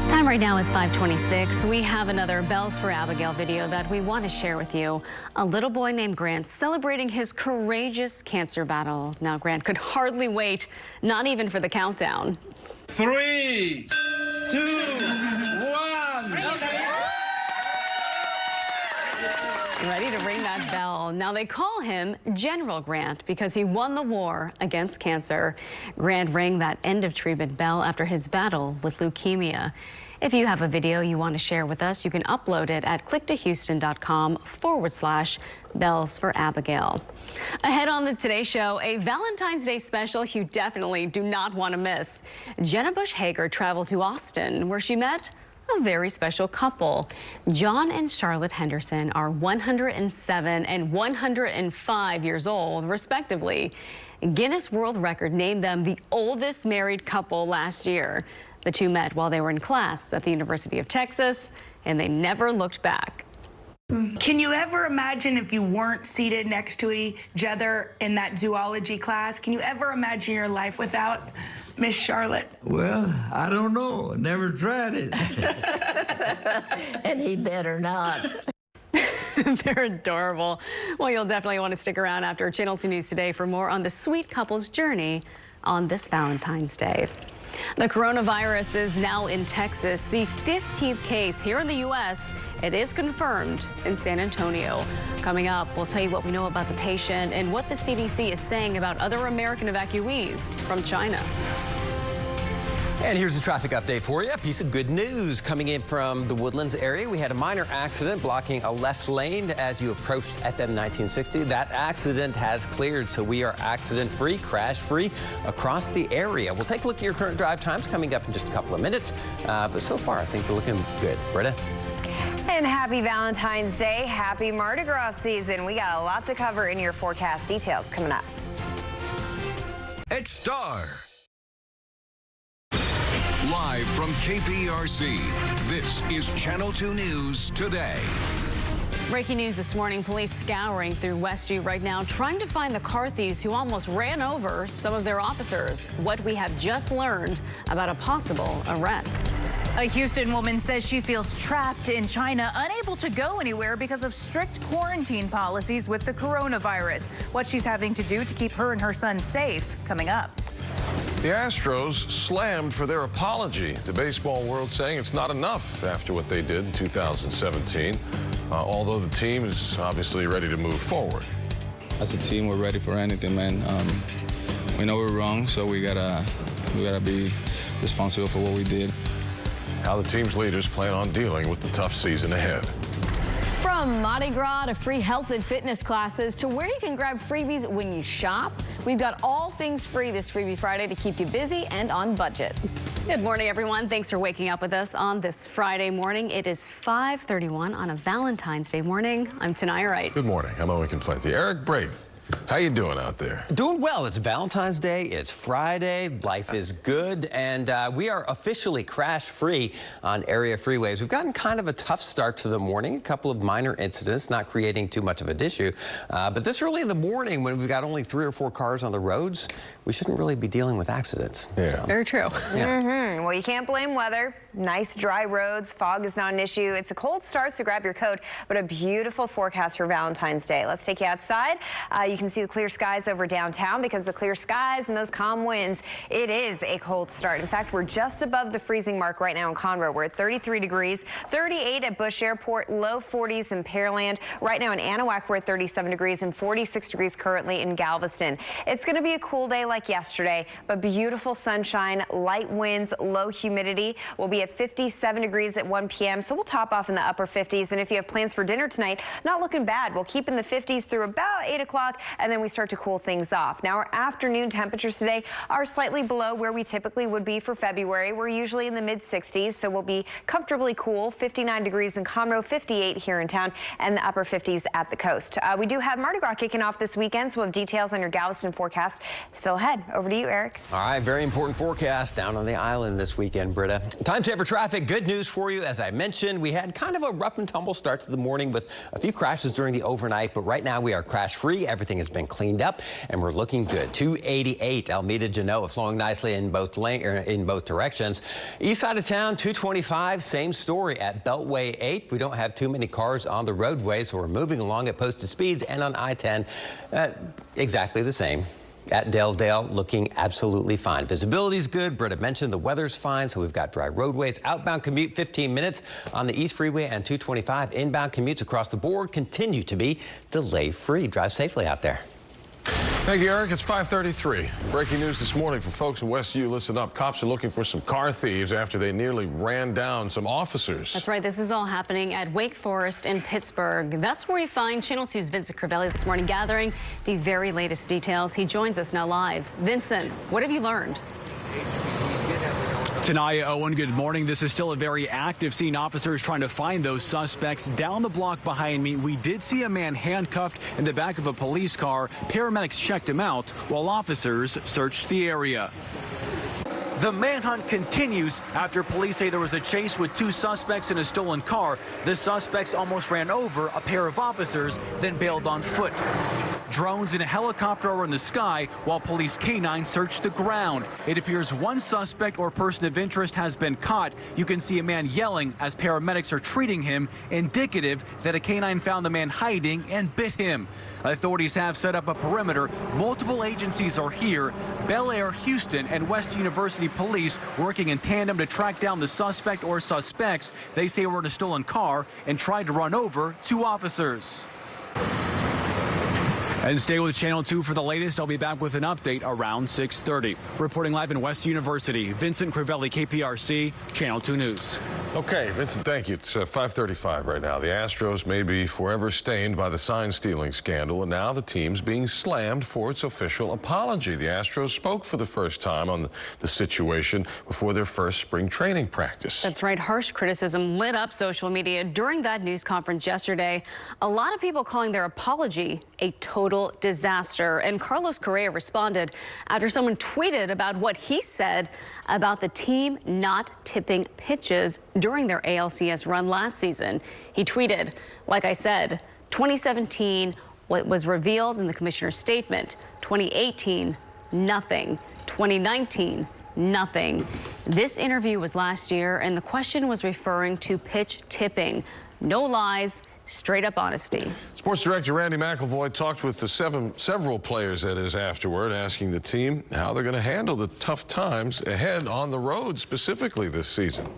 Time right now is 5:26. We have another Bells for Abigail video that we want to share with you. A little boy named Grant celebrating his courageous cancer battle. Now Grant could hardly wait, not even for the countdown. 3, 2, 1. Ready to ring that bell. Now, they call him General Grant because he won the war against cancer. Grant rang that end of treatment bell after his battle with leukemia. If you have a video you want to share with us, you can upload it at clicktohouston.com/bells for Abigail. Ahead on the Today Show, a Valentine's Day special you definitely do not want to miss. Jenna Bush Hager traveled to Austin, where she met a very special couple. John and Charlotte Henderson are 107 and 105 years old, respectively. Guinness World Record named them the oldest married couple last year. The two met while they were in class at the University of Texas, and they never looked back. Can you ever imagine if you weren't seated next to each other in that zoology class? Can you ever imagine your life without Miss Charlotte? Well, I don't know. Never tried it. And he better not. They're adorable. Well, you'll definitely want to stick around after Channel 2 News Today for more on the sweet couple's journey on this Valentine's Day. The coronavirus is now in Texas, the 15th case here in the U.S. It is confirmed in San Antonio. Coming up, we'll tell you what we know about the patient and what the CDC is saying about other American evacuees from China. And here's a traffic update for you. A piece of good news coming in from the Woodlands area. We had a minor accident blocking a left lane as you approached FM 1960. That accident has cleared, so we are accident-free, crash-free across the area. We'll take a look at your current drive times coming up in just a couple of minutes. But so far, things are looking good. Britta? And happy Valentine's Day. Happy Mardi Gras season. We got a lot to cover in your forecast details coming up. It's Star. Live from KPRC, this is Channel 2 News Today. Breaking news this morning, police scouring through Westview right now, trying to find the car thieves who almost ran over some of their officers. What we have just learned about a possible arrest. A Houston woman says she feels trapped in China, unable to go anywhere because of strict quarantine policies with the coronavirus. What she's having to do to keep her and her son safe, coming up. The Astros slammed for their apology. The baseball world saying it's not enough after what they did in 2017, although the team is obviously ready to move forward. As a team, we're ready for anything, man. We know we're wrong, so we gotta be responsible for what we did. How the team's leaders plan on dealing with the tough season ahead. From Mardi Gras to free health and fitness classes to where you can grab freebies when you shop, we've got all things free this Freebie Friday to keep you busy and on budget. Good morning, everyone. Thanks for waking up with us on this Friday morning. It is 5:31 on a Valentine's Day morning. I'm Tanaya Wright. Good morning. I'm Owen Conflenti. Eric Braden. How you doing out there? Doing well. It's Valentine's Day. It's Friday. Life is good. And we are officially crash-free on area freeways. We've gotten kind of a tough start to the morning. A couple of minor incidents, not creating too much of an issue. But this early in the morning, when we've got only 3 or 4 cars on the roads, we shouldn't really be dealing with accidents. Yeah. So. Very true. Yeah. Well, you can't blame weather. Nice dry roads. Fog is not an issue. It's a cold start, so grab your coat, but a beautiful forecast for Valentine's Day. Let's take you outside. You can see the clear skies over downtown. Because of the clear skies and those calm winds, it is a cold start. In fact, we're just above the freezing mark right now in Conroe. We're at 33 degrees, 38 at Bush Airport, low 40s in Pearland. Right now in Anahuac, we're at 37 degrees and 46 degrees currently in Galveston. It's going to be a cool day like yesterday, but beautiful sunshine, light winds, low humidity. We'll be at 57 degrees at 1 p.m., so we'll top off in the upper 50s. And if you have plans for dinner tonight, not looking bad. We'll keep in the 50s through about 8 o'clock, and then we start to cool things off. Now, our afternoon temperatures today are slightly below where we typically would be for February. We're usually in the mid-60s, so we'll be comfortably cool. 59 degrees in Conroe, 58 here in town, and the upper 50s at the coast. We do have Mardi Gras kicking off this weekend, so we'll have details on your Galveston forecast still ahead. Over to you, Eric. All right, very important forecast down on the island this weekend, Britta. TimeSaver traffic, good news for you. As I mentioned, we had kind of a rough and tumble start to the morning with a few crashes during the overnight, but right now we are crash-free. Everything has been cleaned up, and we're looking good. 288 Alameda Genoa flowing nicely in both directions. East side of town, 225, same story at Beltway 8. We don't have too many cars on the roadway, so we're moving along at posted speeds, and on I-10, exactly the same. At Dale looking absolutely fine. Visibility's good. Britta mentioned the weather's fine, so we've got dry roadways. Outbound commute 15 minutes on the East Freeway and 225. Inbound commutes across the board continue to be delay-free. Drive safely out there. Thank you, Eric. It's 5:33. Breaking news this morning for folks in West U. Listen up. Cops are looking for some car thieves after they nearly ran down some officers. That's right. This is all happening at Wake Forest in Pittsburgh. That's where we find Channel 2's Vincent Crivelli this morning gathering the very latest details. He joins us now live. Vincent, what have you learned? Tanaya, Owen, good morning. This is still a very active scene. Officers trying to find those suspects. Down the block behind me, we did see a man handcuffed in the back of a police car. Paramedics checked him out while officers searched the area. The manhunt continues after police say there was a chase with two suspects in a stolen car. The suspects almost ran over a pair of officers, then bailed on foot. Drones and a helicopter are in the sky while police canines search the ground. It appears one suspect or person of interest has been caught. You can see a man yelling as paramedics are treating him, indicative that a canine found the man hiding and bit him. Authorities have set up a perimeter. Multiple agencies are here. Bel Air, Houston, and West University police working in tandem to track down the suspect or suspects. They say were in a stolen car and tried to run over two officers. And stay with Channel 2 for the latest. I'll be back with an update around 6:30. Reporting live in West University, Vincent Crivelli, KPRC, Channel 2 News. Okay, Vincent, thank you. It's 5:35 right now. The Astros may be forever stained by the sign-stealing scandal, and now the team's being slammed for its official apology. The Astros spoke for the first time on the situation before their first spring training practice. That's right. Harsh criticism lit up social media during that news conference yesterday. A lot of people calling their apology a total disaster. And Carlos Correa responded after someone tweeted about what he said about the team not tipping pitches during their ALCS run last season. He tweeted, like I said, 2017, what was revealed in the commissioner's statement. 2018, nothing. 2019, nothing. This interview was last year, and the question was referring to pitch tipping. No lies. Straight up honesty. Sports Director Randy McIlvoy talked with the several players that is afterward, asking the team how they're going to handle the tough times ahead on the road, specifically this season.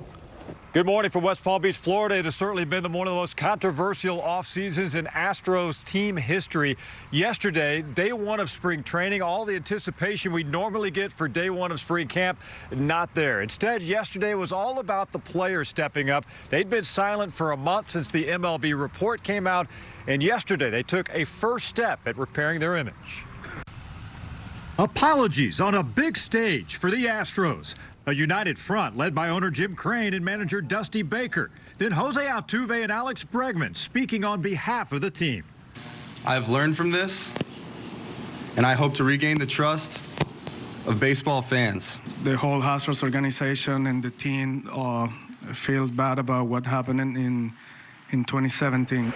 Good morning from West Palm Beach, Florida. It has certainly been one of the most controversial off seasons in Astros team history. Yesterday, day one of spring training, all the anticipation we normally get for day one of spring camp, not there. Instead, yesterday was all about the players stepping up. They'd been silent for a month since the MLB report came out, and yesterday they took a first step at repairing their image. Apologies on a big stage for the Astros. A united front led by owner Jim Crane and manager Dusty Baker. Then Jose Altuve and Alex Bregman speaking on behalf of the team. I've learned from this, and I hope to regain the trust of baseball fans. The whole Astros organization and the team feels bad about what happened in 2017.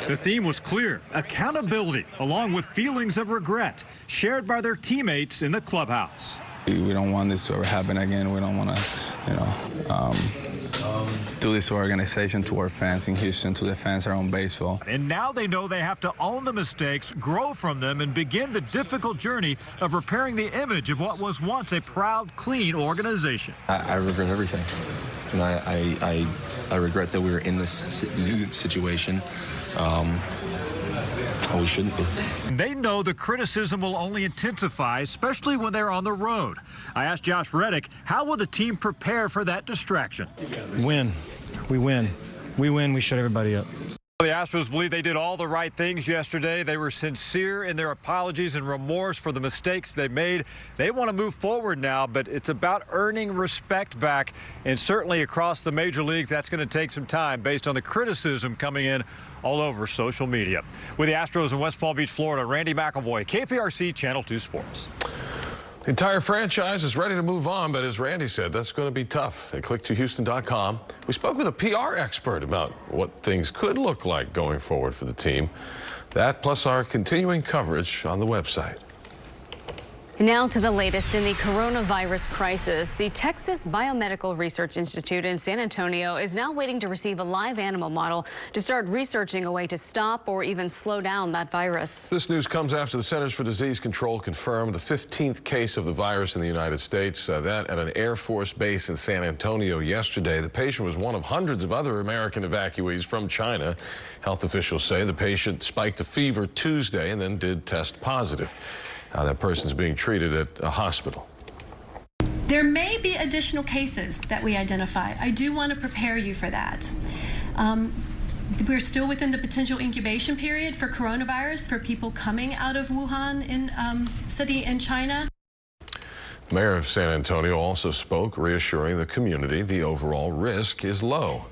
The theme was clear: accountability, along with feelings of regret shared by their teammates in the clubhouse. We don't want this to ever happen again. We don't want to, do this to our organization, to our fans in Houston, to the fans around baseball. And now they know they have to own the mistakes, grow from them, and begin the difficult journey of repairing the image of what was once a proud, clean organization. I regret everything. And I regret that we were in this situation. We shouldn't be. They know the criticism will only intensify, especially when they're on the road. I asked Josh Reddick, how will the team prepare for that distraction? Win. We win. We win. We shut everybody up. The Astros believe they did all the right things yesterday. They were sincere in their apologies and remorse for the mistakes they made. They want to move forward now, but it's about earning respect back. And certainly across the major leagues, that's going to take some time based on the criticism coming in all over social media. With the Astros in West Palm Beach, Florida, Randy McIlvoy, KPRC Channel 2 Sports. The entire franchise is ready to move on, but as Randy said, that's going to be tough. At click2houston.com, we spoke with a PR expert about what things could look like going forward for the team. That plus our continuing coverage on the website. Now to the latest in the coronavirus crisis. The Texas Biomedical Research Institute in San Antonio is now waiting to receive a live animal model to start researching a way to stop or even slow down that virus. This news comes after the Centers for Disease Control confirmed the 15th case of the virus in the United States. That at an Air Force base in San Antonio yesterday. The patient was one of hundreds of other American evacuees from China. Health officials say the patient spiked a fever Tuesday and then did test positive. That person's being treated at a hospital. There may be additional cases that we identify. I do want to prepare you for that. We're still within the potential incubation period for coronavirus for people coming out of Wuhan city in China. The mayor of San Antonio also spoke, reassuring the community the overall risk is low.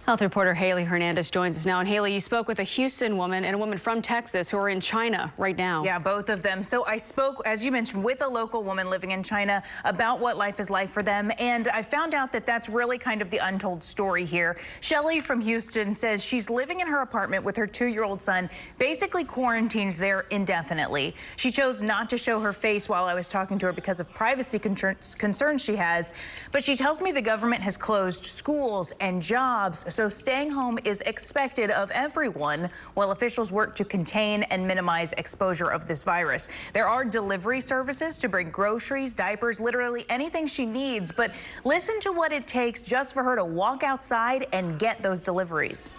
Health reporter Haley Hernandez joins us now. And Haley, you spoke with a Houston woman and a woman from Texas who are in China right now. Yeah, both of them. So I spoke, as you mentioned, with a local woman living in China about what life is like for them. And I found out that that's really kind of the untold story here. Shelly from Houston says she's living in her apartment with her 2-year-old son, basically quarantined there indefinitely. She chose not to show her face while I was talking to her because of privacy concerns she has. But she tells me the government has closed schools and jobs. So staying home is expected of everyone while officials work to contain and minimize exposure of this virus. There are delivery services to bring groceries, diapers, literally anything she needs. But listen to what it takes just for her to walk outside and get those deliveries.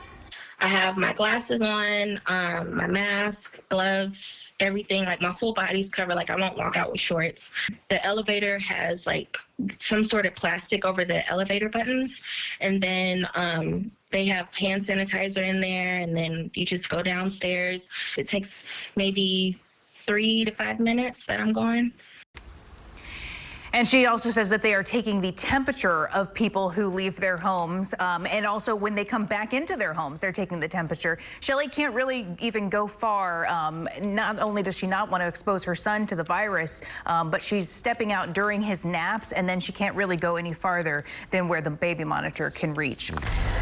I have my glasses on, my mask, gloves, everything. Like my full body's covered. Like I won't walk out with shorts. The elevator has like some sort of plastic over the elevator buttons, and then they have hand sanitizer in there, and then you just go downstairs. It takes maybe 3 to 5 minutes that I'm going. And she also says that they are taking the temperature of people who leave their homes, and also when they come back into their homes, they're taking the temperature. Shelly can't really even go far. Not only does she not want to expose her son to the virus, but she's stepping out during his naps, and then she can't really go any farther than where the baby monitor can reach.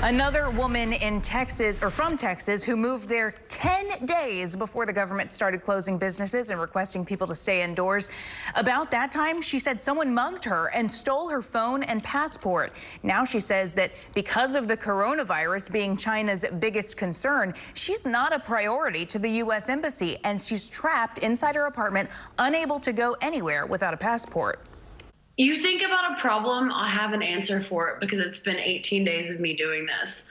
Another woman in Texas, or from Texas, who moved there 10 days before the government started closing businesses and requesting people to stay indoors. About that time, she said someone mugged her and stole her phone and passport. Now she says that because of the coronavirus being China's biggest concern, she's not a priority to the U.S. Embassy, and she's trapped inside her apartment, unable to go anywhere without a passport. You think about a problem, I'll have an answer for it because it's been 18 days of me doing this.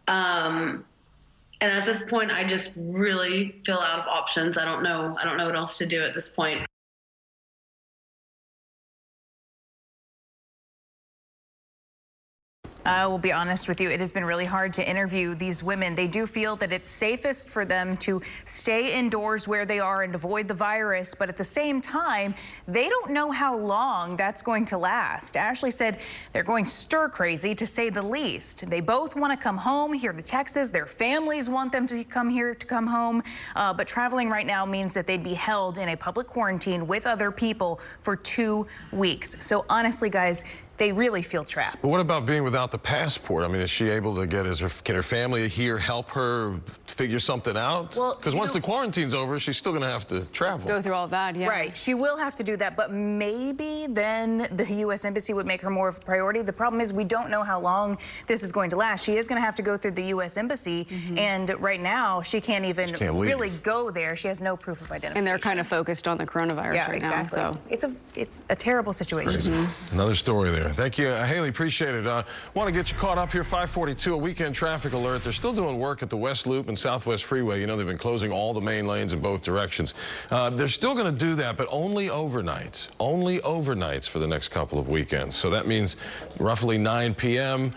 And at this point, I just really feel out of options. I don't know what else to do at this point. I will be honest with you, it has been really hard to interview these women. They do feel that it's safest for them to stay indoors where they are and avoid the virus, but at the same time, they don't know how long that's going to last. Ashley said they're going stir crazy, to say the least. They both want to come home here to Texas. Their families want them to come here, to come home, but traveling right now means that they'd be held in a public quarantine with other people for 2 weeks. So honestly, guys, they really feel trapped. But what about being without the passport? I mean, is she able to get, can her family here help her figure something out? Well, because once the quarantine's over, she's still going to have to travel. Go through all that, yeah. Right. She will have to do that, but maybe then the U.S. Embassy would make her more of a priority. The problem is we don't know how long this is going to last. She is going to have to go through the U.S. Embassy, and right now she can't even really go there. She has no proof of identification. And they're kind of focused on the coronavirus right now. So it's a terrible situation. Another story there. Thank you, Haley. Appreciate it. Want to get you caught up here. 542, a weekend traffic alert. They're still doing work at the West Loop and Southwest Freeway. You know, they've been closing all the main lanes in both directions. They're still going to do that, but only overnights. Only overnights for the next couple of weekends. So that means roughly 9 p.m.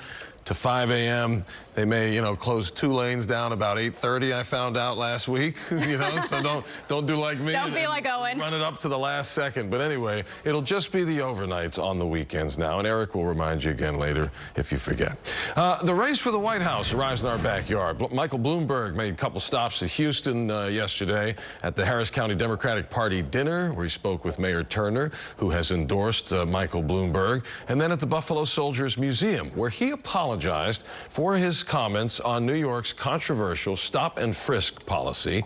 to 5 a.m. They may, close 2 lanes down about 8:30. I found out last week. So don't do like me. Don't be like Owen. Run it up to the last second. But anyway, it'll just be the overnights on the weekends now. And Eric will remind you again later if you forget. The race for the White House arrives in our backyard. Michael Bloomberg made a couple stops to Houston yesterday at the Harris County Democratic Party dinner, where he spoke with Mayor Turner, who has endorsed Michael Bloomberg, and then at the Buffalo Soldiers Museum, where he apologized apologized for his comments on New York's controversial stop and frisk policy,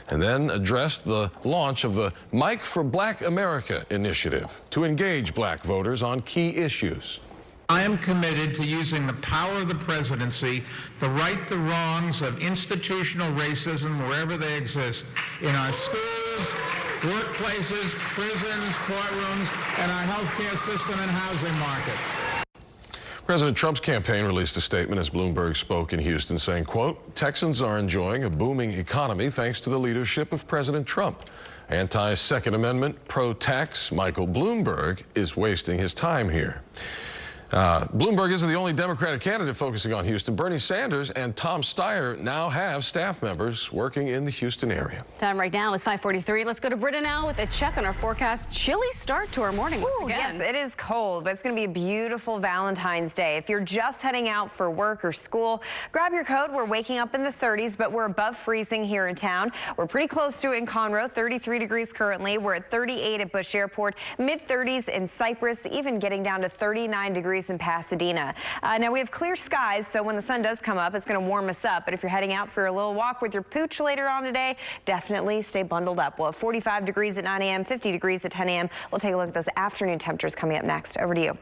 and then addressed the launch of the Mike for Black America initiative to engage black voters on key issues. I am committed to using the power of the presidency to right the wrongs of institutional racism wherever they exist, in our schools, workplaces, prisons, courtrooms, and our healthcare system and housing markets. President Trump's campaign released a statement as Bloomberg spoke in Houston saying, quote, Texans are enjoying a booming economy thanks to the leadership of President Trump. Anti-Second Amendment, pro-tax Michael Bloomberg is wasting his time here. Bloomberg isn't the only Democratic candidate focusing on Houston. Bernie Sanders and Tom Steyer now have staff members working in the Houston area. Time right now is 5:43. Let's go to Britta now with a check on our forecast. Chilly start to our morning once again. Yes, it is cold, but it's going to be a beautiful Valentine's Day. If you're just heading out for work or school, grab your coat. We're waking up in the 30s, but we're above freezing here in town. We're pretty close to it in Conroe, 33 degrees currently. We're at 38 at Bush Airport, mid-30s in Cypress, even getting down to 39 degrees in Pasadena. Now we have clear skies, so when the sun does come up, it's going to warm us up. But if you're heading out for a little walk with your pooch later on today, definitely stay bundled up. We'll have 45 degrees at 9 a.m., 50 degrees at 10 a.m. We'll take a look at those afternoon temperatures coming up next. Over to you.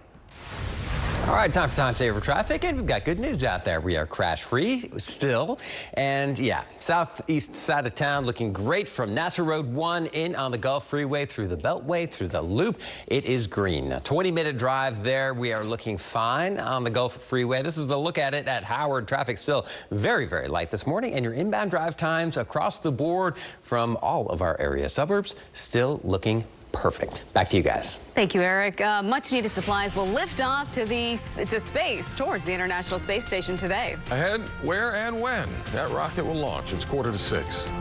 All right, time for TimeSaver traffic, and we've got good news out there. We are crash-free still, and yeah, southeast side of town looking great from Nassau Road 1 in on the Gulf Freeway through the Beltway, through the Loop. It is green. A 20-minute drive there. We are looking fine on the Gulf Freeway. This is the look at it at Howard. Traffic still very, very light this morning, and your inbound drive times across the board from all of our area suburbs still looking perfect. Back to you guys. Thank you, Eric. Much needed supplies will lift off to space towards the International Space Station today. Ahead, where and when that rocket will launch. It's 5:45.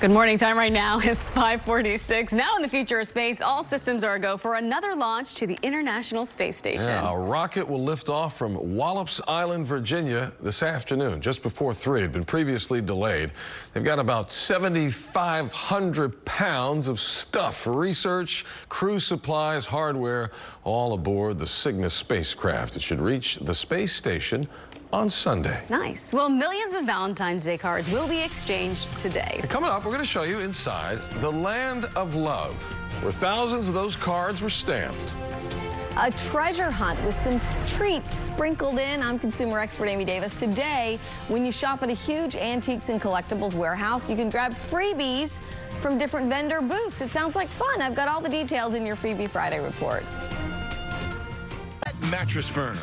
Good morning. Time right now is 5:46. Now in the future of space, all systems are a go for another launch to the International Space Station. Yeah, a rocket will lift off from Wallops Island, Virginia this afternoon, just before 3. It had been previously delayed. They've got about 7,500 pounds of stuff for research, crew supplies, hardware, all aboard the Cygnus spacecraft. It should reach the space station on Sunday. Nice. Well, millions of Valentine's Day cards will be exchanged today. And coming up, we're going to show you inside the Land of Love, where thousands of those cards were stamped. A treasure hunt with some treats sprinkled in. I'm consumer expert Amy Davis. Today, when you shop at a huge antiques and collectibles warehouse, you can grab freebies from different vendor booths. It sounds like fun. I've got all the details in your Freebie Friday report. Mattress Firm.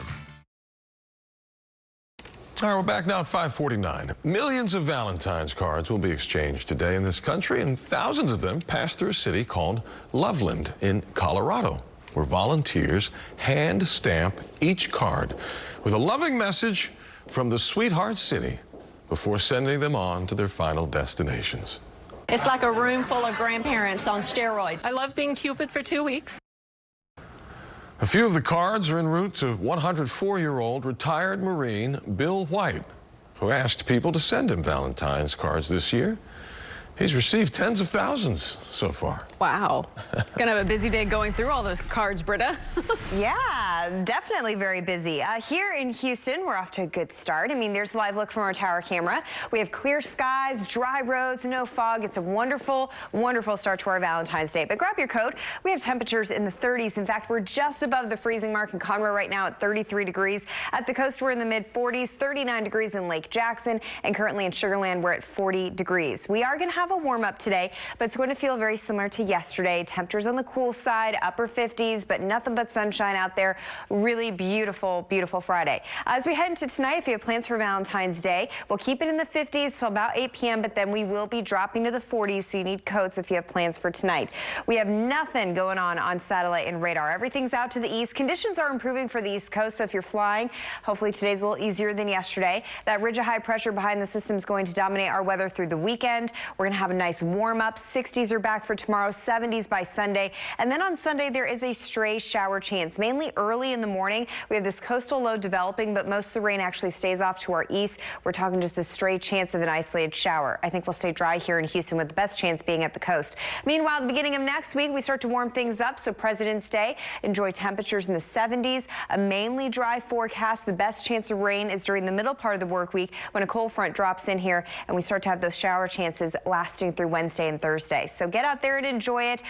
All right, we're back now at 5:49. Millions of Valentine's cards will be exchanged today in this country, and thousands of them pass through a city called Loveland in Colorado, where volunteers hand stamp each card with a loving message from the Sweetheart City before sending them on to their final destinations. It's like a room full of grandparents on steroids. I love being Cupid for 2 weeks. A few of the cards are en route to 104-year-old retired Marine Bill White, who asked people to send him Valentine's cards this year. He's received tens of thousands so far. Wow. It's going to have a busy day going through all those cards, Britta. Yeah, definitely very busy. Here in Houston, we're off to a good start. I mean, there's a live look from our tower camera. We have clear skies, dry roads, no fog. It's a wonderful, wonderful start to our Valentine's Day. But grab your coat. We have temperatures in the 30s. In fact, we're just above the freezing mark in Conroe right now at 33 degrees. At the coast, we're in the mid-40s, 39 degrees in Lake Jackson, and currently in Sugar Land, we're at 40 degrees. We are going to have a warm up today, but it's going to feel very similar to yesterday. Temperatures on the cool side, upper 50s, but nothing but sunshine out there. Really beautiful, beautiful Friday. As we head into tonight, if you have plans for Valentine's Day, we'll keep it in the 50s till about 8 p.m., but then we will be dropping to the 40s, so you need coats if you have plans for tonight. We have nothing going on satellite and radar. Everything's out to the east. Conditions are improving for the East Coast, so if you're flying, hopefully today's a little easier than yesterday. That ridge of high pressure behind the system is going to dominate our weather through the weekend. We're going to to have a nice warm up. 60s are back for tomorrow, 70s by Sunday. And then on Sunday, there is a stray shower chance, mainly early in the morning. We have this coastal low developing, but most of the rain actually stays off to our east. We're talking just a stray chance of an isolated shower. I think we'll stay dry here in Houston, with the best chance being at the coast. Meanwhile, the beginning of next week, we start to warm things up. So President's Day, enjoy temperatures in the 70s, a mainly dry forecast. The best chance of rain is during the middle part of the work week when a cold front drops in here and we start to have those shower chances lasting through Wednesday and Thursday. So get out there and enjoy it.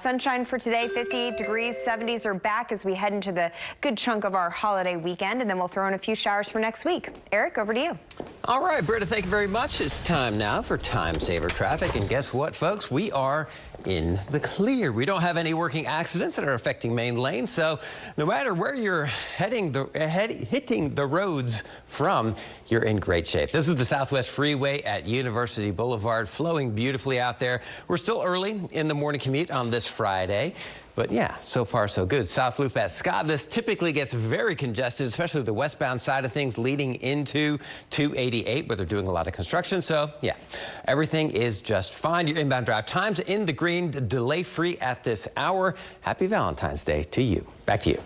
Sunshine for today, 58 degrees. 70s are back as we head into the good chunk of our holiday weekend, and then we'll throw in a few showers for next week. Eric, over to you. All right, Britta, thank you very much. It's time now for Time Saver Traffic. And guess what, folks? We are in the clear. We don't have any working accidents that are affecting main lanes, so no matter where you're hitting the roads from, you're in great shape. This is the Southwest Freeway at University Boulevard, flowing beautifully out there. We're still early in the morning commute on this Friday. But yeah, so far so good. South Loop at Scott, this typically gets very congested, especially the westbound side of things leading into 288, where they're doing a lot of construction. So yeah, everything is just fine. Your inbound drive times in the green, delay free at this hour. Happy Valentine's Day to you. Back to you.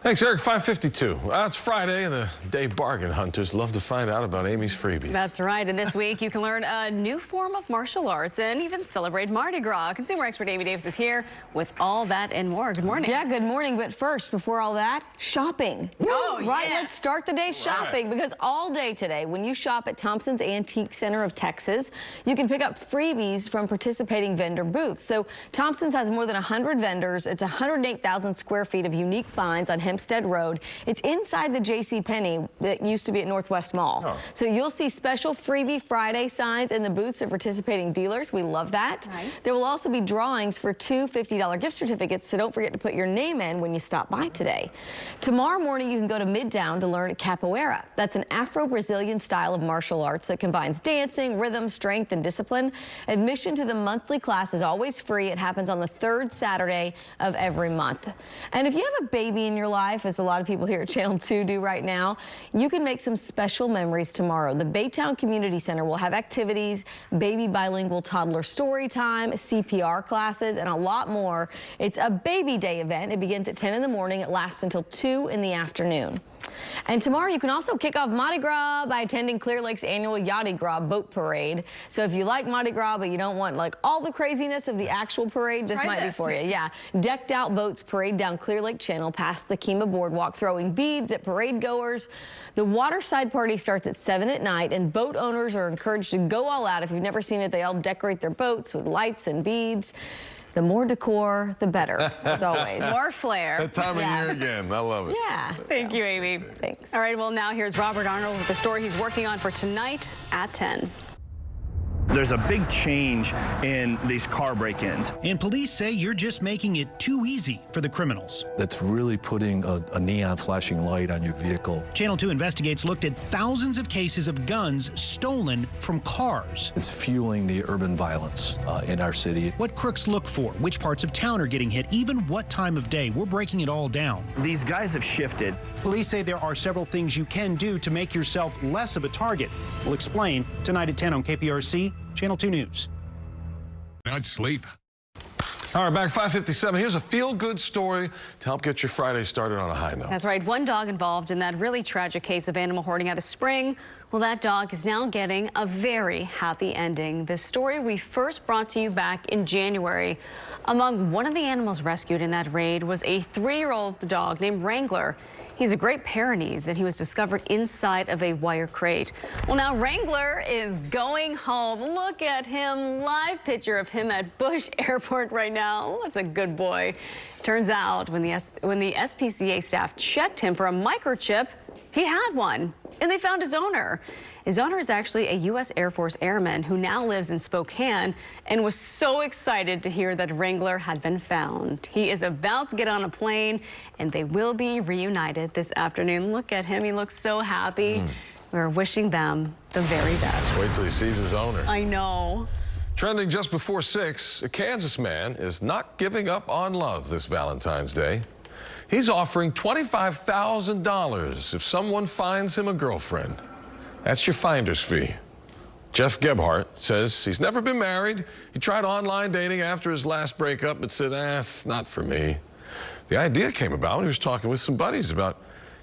Thanks, Eric. 5:52. It's Friday, and the day bargain hunters love to find out about Amy's freebies. That's right. And this week, you can learn a new form of martial arts and even celebrate Mardi Gras. Consumer expert Amy Davis is here with all that and more. Good morning. Yeah, good morning. But first, before all that, shopping. Oh, right. yeah. Let's start the day shopping, because all day today, when you shop at Thompson's Antique Center of Texas, you can pick up freebies from participating vendor booths. So Thompson's has more than 100 vendors. It's 108,000 square feet of unique finds on Hempstead Road. It's inside the JCPenney that used to be at Northwest Mall. Oh. So you'll see special Freebie Friday signs in the booths of participating dealers. We love that. Nice. There will also be drawings for 2 $50 gift certificates, so don't forget to put your name in when you stop by today. Tomorrow morning, you can go to Midtown to learn capoeira. That's an Afro-Brazilian style of martial arts that combines dancing, rhythm, strength, and discipline. Admission to the monthly class is always free. It happens on the 3rd Saturday of every month. And if you have a baby in your life, as a lot of people here at Channel 2 do right now, you can make some special memories tomorrow. The Baytown Community Center will have activities, baby bilingual toddler story time, CPR classes, and a lot more. It's a baby day event. It begins at 10 in the morning. It lasts until 2 in the afternoon. And tomorrow you can also kick off Mardi Gras by attending Clear Lake's annual Yachty Gras boat parade. So if you like Mardi Gras but you don't want like all the craziness of the actual parade, this might be for you. Yeah, decked out boats parade down Clear Lake Channel past the Kemah Boardwalk, throwing beads at parade goers. The waterside party starts at 7 at night, and boat owners are encouraged to go all out. If you've never seen it, they all decorate their boats with lights and beads. The more decor, the better, as always. More flair. That time of year again. I love it. Yeah. Thank you, Amy. Thanks. All right, well, now here's Robert Arnold with the story he's working on for tonight at 10. There's a big change in these car break-ins. And police say you're just making it too easy for the criminals. That's really putting a neon flashing light on your vehicle. Channel 2 Investigates looked at thousands of cases of guns stolen from cars. It's fueling the urban violence in our city. What crooks look for, which parts of town are getting hit, even what time of day. We're breaking it all down. These guys have shifted. Police say there are several things you can do to make yourself less of a target. We'll explain tonight at 10 on KPRC, Channel 2 News. Night's sleep. All right, back 5:57. Here's a feel-good story to help get your Friday started on a high note. That's right. One dog involved in that really tragic case of animal hoarding out of Spring. Well, that dog is now getting a very happy ending. The story we first brought to you back in January. Among one of the animals rescued in that raid was a 3-year-old dog named Wrangler. He's a Great Pyrenees, and he was discovered inside of a wire crate. Well, now Wrangler is going home. Look at him. Live picture of him at Bush Airport right now. That's a good boy. Turns out when the SPCA staff checked him for a microchip, he had one, and they found his owner. His owner is actually a U.S. Air Force airman who now lives in Spokane and was so excited to hear that Wrangler had been found. He is about to get on a plane, and they will be reunited this afternoon. Look at him. He looks so happy. We're wishing them the very best. Wait till he sees his owner. I know. Trending just before 6, a Kansas man is not giving up on love this Valentine's Day. He's offering $25,000 if someone finds him a girlfriend. That's your finder's fee. Jeff Gebhardt says he's never been married. He tried online dating after his last breakup, but said, it's not for me. The idea came about when he was talking with some buddies about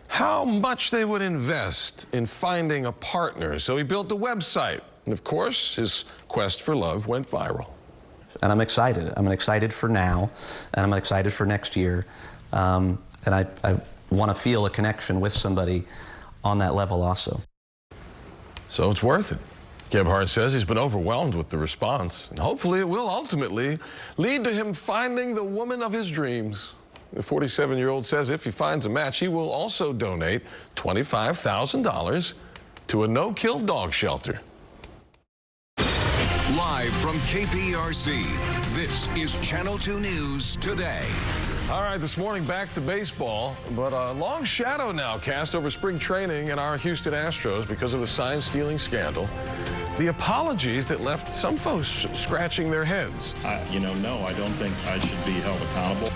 how much they would invest in finding a partner. So he built a website. And of course, his quest for love went viral. And I'm excited. I'm excited for now, and I'm excited for next year. And I want to feel a connection with somebody on that level also. So it's worth it. Gebhardt says he's been overwhelmed with the response, and hopefully it will ultimately lead to him finding the woman of his dreams. The 47-year-old says if he finds a match, he will also donate $25,000 to a no-kill dog shelter. Live from KPRC, this is Channel 2 News Today. All right, this morning back to baseball, but a long shadow now cast over spring training and our Houston Astros because of the sign-stealing scandal. The apologies that left some folks scratching their heads. No, I don't think I should be held accountable.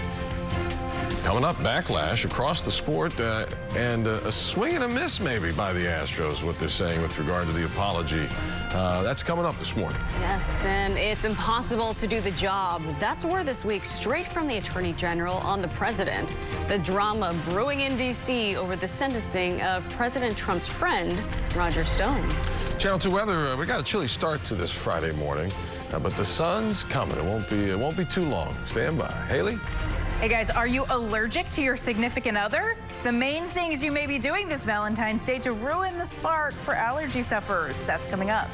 Coming up, backlash across the sport and a swing and a miss maybe by the Astros, what they're saying with regard to the apology. That's coming up this morning. Yes, and it's impossible to do the job. That's word this week, straight from the Attorney General on the president. The drama brewing in D.C. over the sentencing of President Trump's friend, Roger Stone. Channel 2 weather, we got a chilly start to this Friday morning, but the sun's coming. It won't be too long. Stand by. Haley? Hey guys, are you allergic to your significant other? The main things you may be doing this Valentine's Day to ruin the spark for allergy sufferers. That's coming up.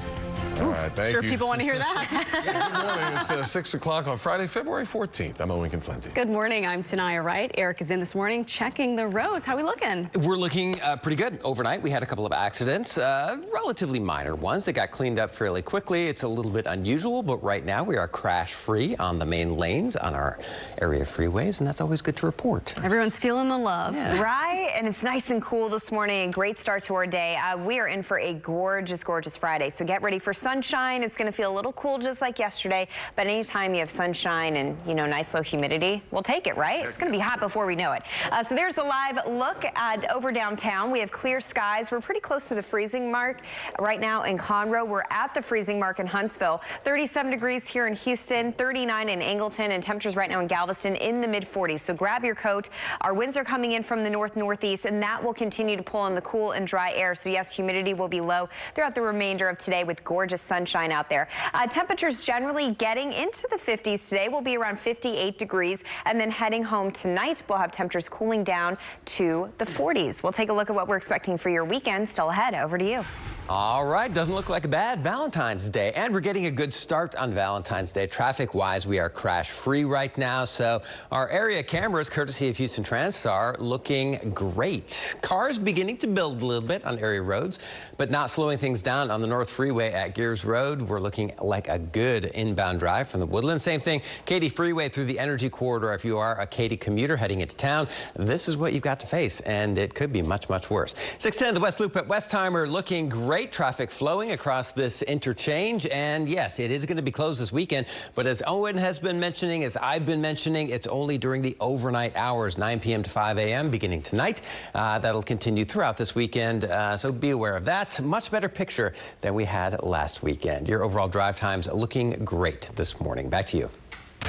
All right, thank you. Sure people want to hear that. Good morning. It's 6 o'clock on Friday, February 14th. I'm Owen Conflenti. Good morning. I'm Tanaya Wright. Eric is in this morning checking the roads. How are we looking? We're looking pretty good. Overnight, we had a couple of accidents, relatively minor ones that got cleaned up fairly quickly. It's a little bit unusual, but right now we are crash-free on the main lanes on our area freeways, and that's always good to report. Everyone's feeling the love. Yeah. Right? And it's nice and cool this morning. A great start to our day. We are in for a gorgeous, gorgeous Friday. So get ready for sunshine. It's going to feel a little cool just like yesterday. But anytime you have sunshine and, nice low humidity, we'll take it, right? It's going to be hot before we know it. So there's a live look at over downtown. We have clear skies. We're pretty close to the freezing mark right now in Conroe. We're at the freezing mark in Huntsville. 37 degrees here in Houston, 39 in Angleton, and temperatures right now in Galveston in the mid-40s. So grab your coat. Our winds are coming in from the north-northeast, and that will continue to pull in the cool and dry air. So yes, humidity will be low throughout the remainder of today with gorgeous sunshine out there. Temperatures generally getting into the 50s today. Will be around 58 degrees, and then heading home tonight, we'll have temperatures cooling down to the 40s. We'll take a look at what we're expecting for your weekend. Still ahead. Over to you. All right, doesn't look like a bad Valentine's Day, and we're getting a good start on Valentine's Day. Traffic-wise, we are crash-free right now, so our area cameras, courtesy of Houston TransStar, looking great. Cars beginning to build a little bit on area roads, but not slowing things down on the North Freeway at Gears Road. We're looking like a good inbound drive from the Woodland. Same thing, Katy Freeway through the Energy Corridor. If you are a Katy commuter heading into town, this is what you've got to face, and it could be much, much worse. 610, the West Loop at Westheimer, looking great. Traffic flowing across this interchange, and yes, it is going to be closed this weekend, but as Owen has been mentioning, as I've been mentioning, it's only during the overnight hours, 9 p.m. to 5 a.m. beginning tonight. That'll continue throughout this weekend, so be aware of that. Much better picture than we had last weekend. Your overall drive times looking great this morning. Back to you.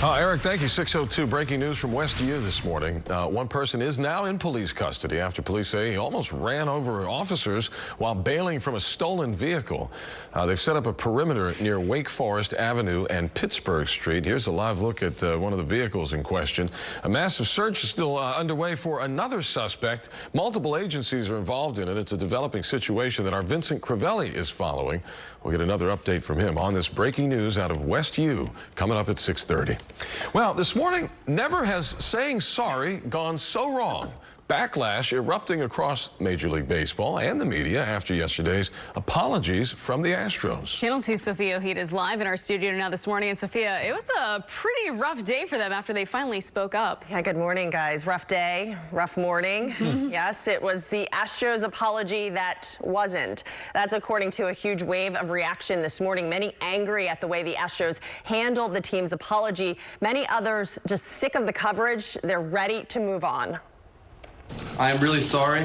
Eric, thank you. 6:02, breaking news from Westview this morning. One person is now in police custody after police say he almost ran over officers while bailing from a stolen vehicle. They've set up a perimeter near Wake Forest Avenue and Pittsburgh Street. Here's a live look at one of the vehicles in question. A massive search is still underway for another suspect. Multiple agencies are involved in it. It's a developing situation that our Vincent Crivelli is following. We'll get another update from him on this breaking news out of Westview coming up at 6:30. Well, this morning, never has saying sorry gone so wrong. Backlash erupting across Major League Baseball and the media after yesterday's apologies from the Astros. Channel 2 Sophia Heat is live in our studio now this morning. And Sophia, it was a pretty rough day for them after they finally spoke up. Yeah, good morning, guys. Rough day, rough morning. Yes, it was the Astros apology that wasn't. That's according to a huge wave of reaction this morning. Many angry at the way the Astros handled the team's apology. Many others just sick of the coverage. They're ready to move on. I am really sorry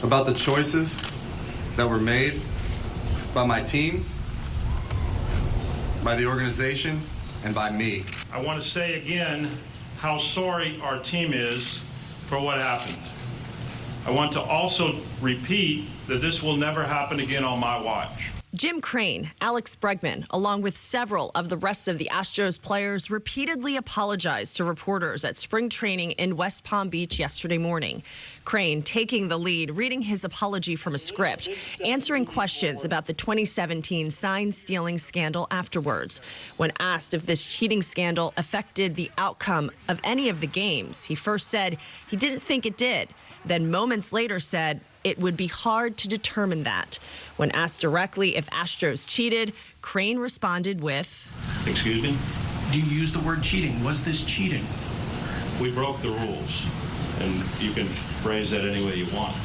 about the choices that were made by my team, by the organization, and by me. I want to say again how sorry our team is for what happened. I want to also repeat that this will never happen again on my watch. Jim Crane, Alex Bregman, along with several of the rest of the Astros players, repeatedly apologized to reporters at spring training in West Palm Beach yesterday morning. Crane taking the lead, reading his apology from a script, answering questions about the 2017 sign-stealing scandal afterwards. When asked if this cheating scandal affected the outcome of any of the games, he first said he didn't think it did, then moments later said it would be hard to determine that. When asked directly if Astros cheated, Crane responded with, Excuse me? Do you use the word cheating? Was this cheating? We broke the rules, and you can phrase that any way you want.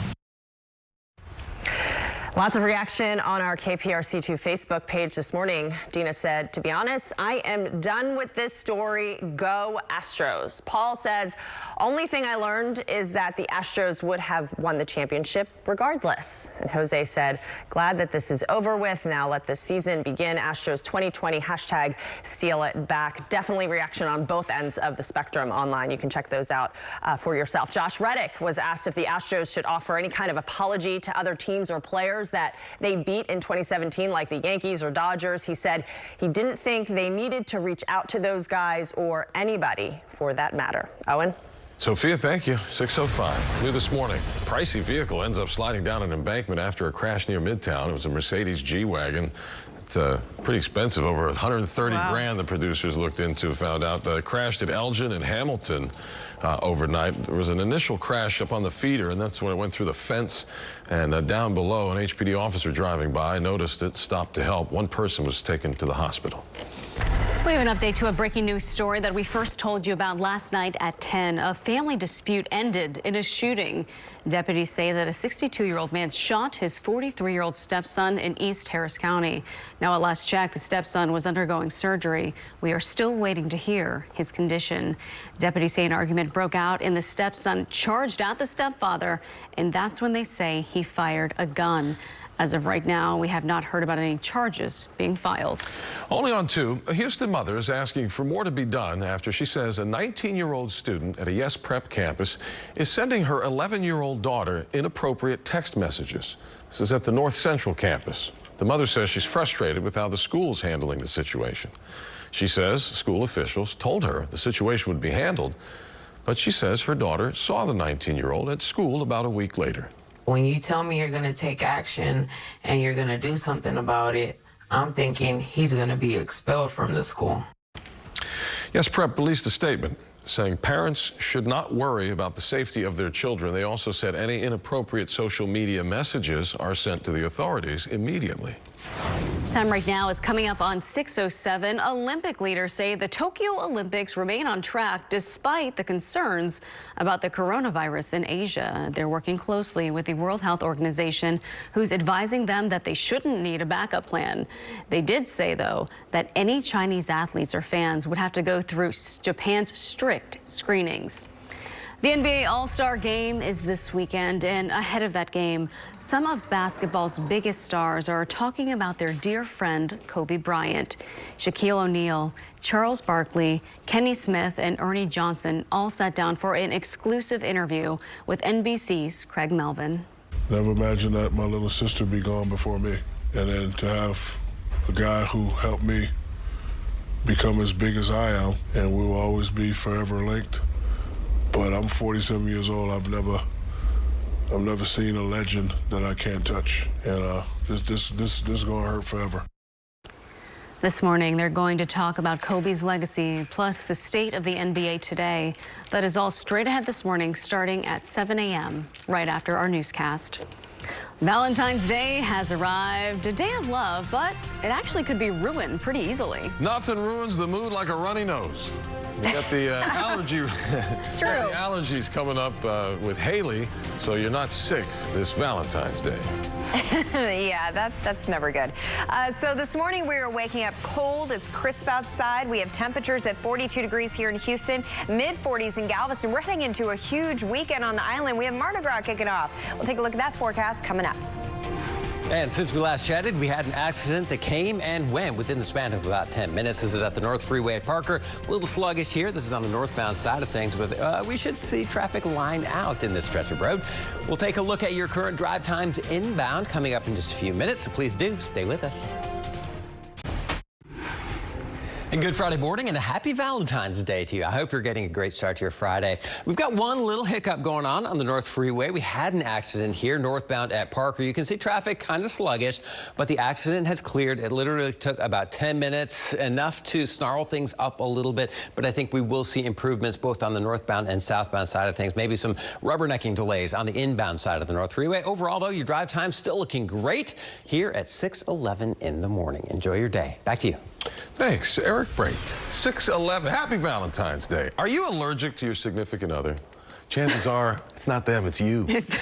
Lots of reaction on our KPRC2 Facebook page this morning. Dina said, to be honest, I am done with this story. Go Astros. Paul says, only thing I learned is that the Astros would have won the championship regardless. And Jose said, glad that this is over with. Now let the season begin. Astros 2020 hashtag steal it back. Definitely reaction on both ends of the spectrum online. You can check those out for yourself. Josh Reddick was asked if the Astros should offer any kind of apology to other teams or players that they beat in 2017, like the Yankees or Dodgers. He said he didn't think they needed to reach out to those guys or anybody for that matter. Owen? Sophia, thank you. 6:05. New this morning. Pricey vehicle ends up sliding down an embankment after a crash near Midtown. It was a Mercedes G-Wagon. It's pretty expensive, over 130 grand the producers looked into, found out. Crashed at Elgin and Hamilton overnight. There was an initial crash up on the feeder, and that's when it went through the fence. And down below, an HPD officer driving by noticed it, stopped to help. One person was taken to the hospital. We have an update to a breaking news story that we first told you about last night at 10. A family dispute ended in a shooting. Deputies say that a 62-year-old man shot his 43-year-old stepson in East Harris County. Now, at last check, the stepson was undergoing surgery. We are still waiting to hear his condition. Deputies say an argument broke out and the stepson charged at the stepfather, and that's when they say he fired a gun. As of right now, we have not heard about any charges being filed. Only on 2, a Houston mother is asking for more to be done after she says a 19-year-old student at a Yes Prep campus is sending her 11-year-old daughter inappropriate text messages. This is at the North Central campus. The mother says she's frustrated with how the school's handling the situation. She says school officials told her the situation would be handled, but she says her daughter saw the 19-year-old at school about a week later. When you tell me you're going to take action and you're going to do something about it, I'm thinking he's going to be expelled from the school. Yes Prep released a statement saying parents should not worry about the safety of their children. They also said any inappropriate social media messages are sent to the authorities immediately. Time right now is coming up on 6:07. Olympic leaders say the Tokyo Olympics remain on track despite the concerns about the coronavirus in Asia. They're working closely with the World Health Organization, who's advising them that they shouldn't need a backup plan. They did say, though, that any Chinese athletes or fans would have to go through Japan's strict screenings. The NBA All-Star Game is this weekend, and ahead of that game, some of basketball's biggest stars are talking about their dear friend Kobe Bryant. Shaquille O'Neal, Charles Barkley, Kenny Smith, and Ernie Johnson all sat down for an exclusive interview with NBC's Craig Melvin. Never imagined that my little sister be gone before me, and then to have a guy who helped me become as big as I am, and we will always be forever linked. But I'm 47 years old. I've never seen a legend that I can't touch, and this is gonna hurt forever. This morning, they're going to talk about Kobe's legacy, plus the state of the NBA today. That is all straight ahead this morning, starting at 7 a.m., right after our newscast. Valentine's Day has arrived, a day of love, but it actually could be ruined pretty easily. Nothing ruins the mood like a runny nose. We got the the allergies coming up with Haley, so you're not sick this Valentine's Day. Yeah, that's never good. So this morning we are waking up cold. It's crisp outside. We have temperatures at 42 degrees here in Houston, mid-40s in Galveston. We're heading into a huge weekend on the island. We have Mardi Gras kicking off. We'll take a look at that forecast coming up. And since we last chatted, we had an accident that came and went within the span of about 10 minutes. This is at the North Freeway at Parker. A little sluggish here. This is on the northbound side of things, but we should see traffic line out in this stretch of road. We'll take a look at your current drive times inbound coming up in just a few minutes, so please do stay with us. And good Friday morning and a happy Valentine's Day to you. I hope you're getting a great start to your Friday. We've got one little hiccup going on the North Freeway. We had an accident here northbound at Parker. You can see traffic kind of sluggish, but the accident has cleared. It literally took about 10 minutes, enough to snarl things up a little bit, but I think we will see improvements both on the northbound and southbound side of things. Maybe some rubbernecking delays on the inbound side of the North Freeway. Overall, though, your drive time still looking great here at 6:11 in the morning. Enjoy your day. Back to you. Thanks, Eric Brate. 6:11. Happy Valentine's Day. Are you allergic to your significant other? Chances are it's not them, it's you. It's